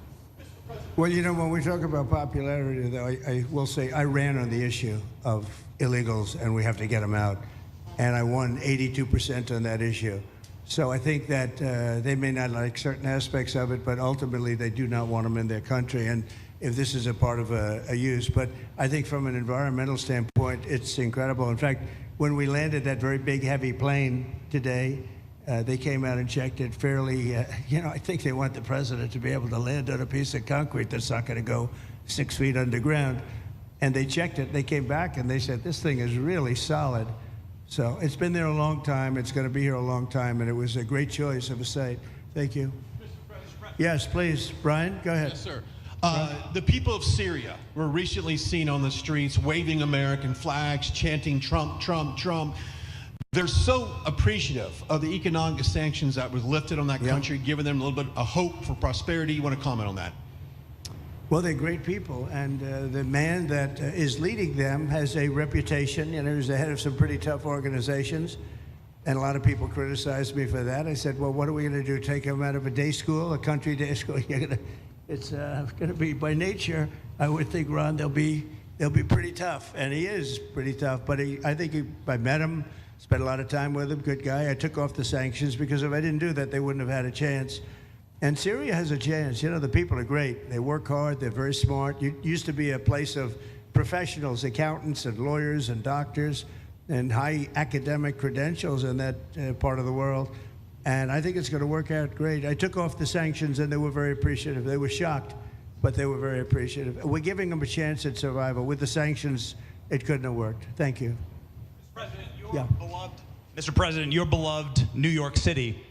Speaker 1: Well, you know, when we talk about popularity, though, I will say I ran on the issue of illegals, and we have to get them out. And I won 82% on that issue. So I think that they may not like certain aspects of it, but ultimately they do not want them in their country. And if this is a part of a use, but I think from an environmental standpoint, it's incredible. In fact, when we landed that very big, heavy plane today, they came out and checked it fairly. You know, I think they want the president to be able to land on a piece of concrete that's not going to go 6 feet underground. And they checked it. They came back and they said, this thing is really solid. So it's been there a long time. It's going to be here a long time, and it was a great choice of a site. Thank you. Yes, please. Brian, go ahead.
Speaker 21: Yes, sir. The people of Syria were recently seen on the streets waving American flags, chanting Trump, Trump, Trump. They're so appreciative of the economic sanctions that was lifted on that country, giving them a little bit of hope for prosperity. You want to comment on that?
Speaker 1: Well, they're great people, and the man that is leading them has a reputation. You know, he's the head of some pretty tough organizations, and a lot of people criticized me for that. I said, well, what are we going to do, take him out of a day school, a country day school? It's going to be, by nature, I would think, Ron, they'll be pretty tough, and he is pretty tough, but I think I met him, spent a lot of time with him, good guy. I took off the sanctions because if I didn't do that, they wouldn't have had a chance. And Syria has a chance. You know, the people are great. They work hard. They're very smart. It used to be a place of professionals, accountants and lawyers and doctors and high academic credentials in that part of the world. And I think it's going to work out great. I took off the sanctions, and they were very appreciative. They were shocked, but they were very appreciative. We're giving them a chance at survival. With the sanctions, it couldn't have worked. Thank you.
Speaker 22: Mr. President, your beloved New York City.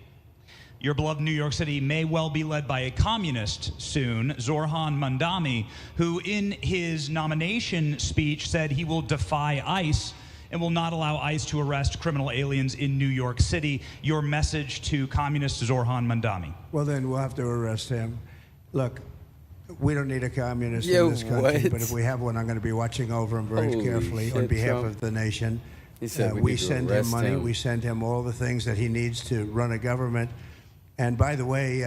Speaker 22: Your beloved New York City may well be led by a communist soon, Zoran Mandami, who in his nomination speech said he will defy ICE and will not allow ICE to arrest criminal aliens in New York City. Your message to communist Zoran Mandami.
Speaker 1: Well, then we'll have to arrest him. Look, we don't need a communist in this country, but if we have one, I'm going to be watching over him very carefully on behalf of the nation.
Speaker 2: He said
Speaker 1: we send him money. We send him all the things that he needs to run a government. And by the way,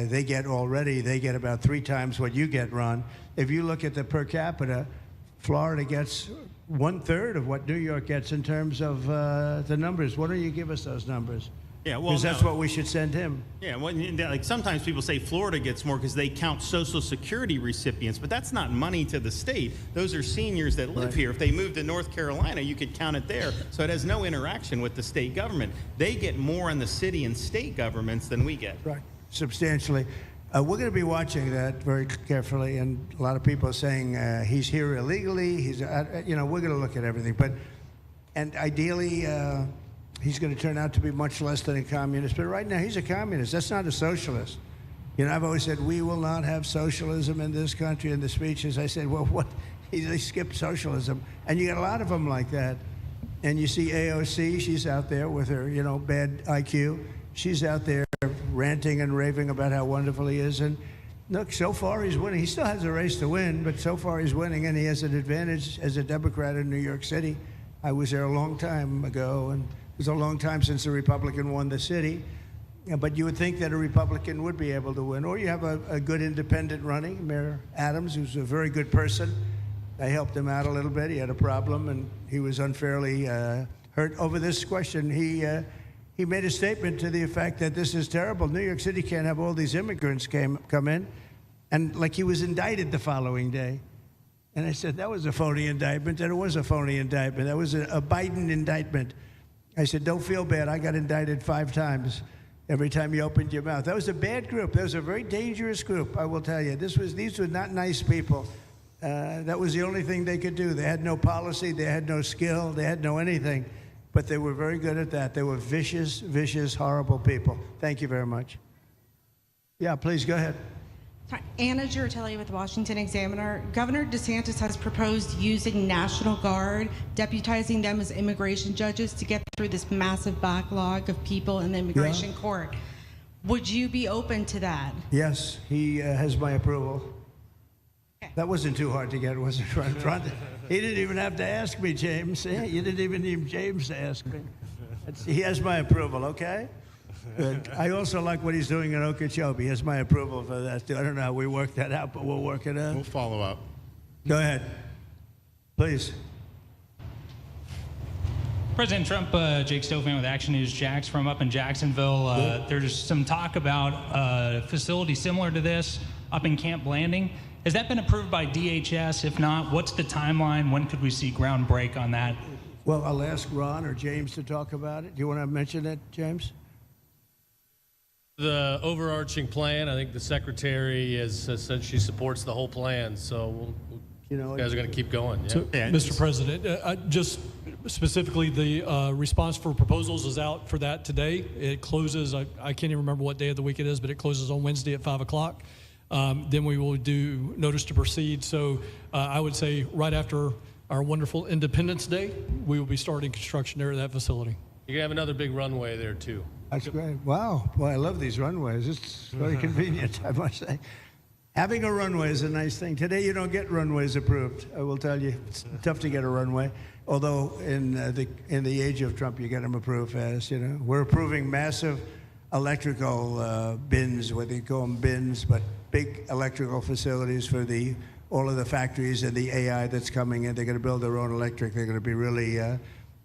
Speaker 1: they get about 3 times what you get, Ron. If you look at the per capita, Florida gets 1/3 of what New York gets in terms of the numbers. Why don't you give us those numbers?
Speaker 4: Yeah, well,
Speaker 1: because that's what we should send him.
Speaker 4: Yeah, well, like sometimes people say Florida gets more because they count Social Security recipients, but that's not money to the state. Those are seniors that live here. If they moved to North Carolina, you could count it there. So it has no interaction with the state government. They get more in the city and state governments than we get.
Speaker 1: Right, substantially. We're going to be watching that very carefully, and a lot of people are saying he's here illegally. We're going to look at everything, and ideally. He's going to turn out to be much less than a communist. But right now, he's a communist. That's not a socialist. You know, I've always said, we will not have socialism in this country. In the speeches, I said, well, what? They skipped socialism. And you got a lot of them like that. And you see AOC, she's out there with her, bad IQ. She's out there ranting and raving about how wonderful he is. And look, so far he's winning. He still has a race to win, but so far he's winning, and he has an advantage as a Democrat in New York City. I was there a long time ago, and was a long time since a Republican won the city. Yeah, but you would think that a Republican would be able to win. Or you have a good independent running, Mayor Adams, who's a very good person. I helped him out a little bit. He had a problem, and he was unfairly hurt over this question. He made a statement to the effect that this is terrible. New York City can't have all these immigrants come in. And like he was indicted the following day. And I said, that was a phony indictment. And it was a phony indictment. That was a Biden indictment. I said, don't feel bad. I got indicted 5 times. Every time you opened your mouth. That was a bad group. That was a very dangerous group, I will tell you. These were not nice people. That was the only thing they could do. They had no policy. They had no skill. They had no anything. But they were very good at that. They were vicious, vicious, horrible people. Thank you very much. Yeah, please go ahead.
Speaker 5: Anna Giratelli with the Washington Examiner. Governor DeSantis has proposed using National Guard, deputizing them as immigration judges to get through this massive backlog of people in the immigration court. Would you be open to that?
Speaker 1: Yes, he has my approval. Okay. That wasn't too hard to get, was it? He didn't even have to ask me, James. You didn't even need James to ask me. He has my approval, okay? Good. I also like what he's doing in Okeechobee. He has my approval for that, too. I don't know how we work that out, but we'll work it out.
Speaker 4: We'll follow up.
Speaker 1: Go ahead. Please.
Speaker 6: President Trump, Jake Stofan with Action News Jax from up in Jacksonville. There's some talk about a facility similar to this up in Camp Blanding. Has that been approved by DHS? If not, what's the timeline? When could we see ground break on that?
Speaker 1: Well, I'll ask Ron or James to talk about it. Do you want to mention it, James?
Speaker 7: The overarching plan, I think the secretary has said she supports the whole plan, so you guys are going to keep going. Yeah.
Speaker 23: Mr. President, just specifically, the response for proposals is out for that today. It closes, I can't even remember what day of the week it is, but it closes on Wednesday at 5 o'clock. Then we will do notice to proceed. So I would say right after our wonderful Independence Day, we will be starting construction there at that facility.
Speaker 7: You're going to have another big runway there, too.
Speaker 1: That's great. Wow. Well, I love these runways. It's very convenient, I must say. Having a runway is a nice thing. Today, you don't get runways approved. I will tell you, it's tough to get a runway. Although in the age of Trump, you get them approved fast. You know, we're approving massive electrical bins, what they call them bins, but big electrical facilities for all of the factories and the AI that's coming in. They're going to build their own electric. They're going to be really.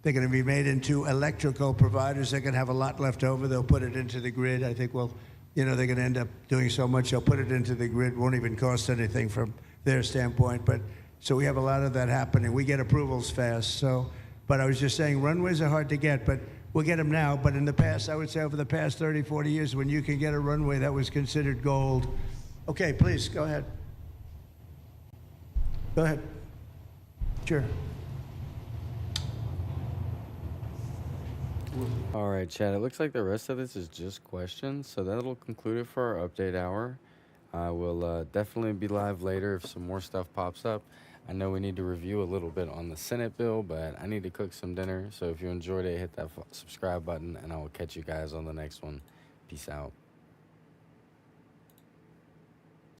Speaker 1: They're going to be made into electrical providers. They're going to have a lot left over. They'll put it into the grid. I think, well, they're going to end up doing so much. They'll put it into the grid. Won't even cost anything from their standpoint. But so we have a lot of that happening. We get approvals fast. So, but I was just saying, runways are hard to get, but we'll get them now. But in the past, I would say over the past 30, 40 years, when you can get a runway, that was considered gold. Okay, please, go ahead. Go ahead. Sure.
Speaker 2: All right, Chad, it looks like the rest of this is just questions, so that'll conclude it for our update hour. I will definitely be live later if some more stuff pops up. I know we need to review a little bit on the Senate bill, but I need to cook some dinner, so if you enjoyed it, hit that subscribe button, and I will catch you guys on the next one. Peace out.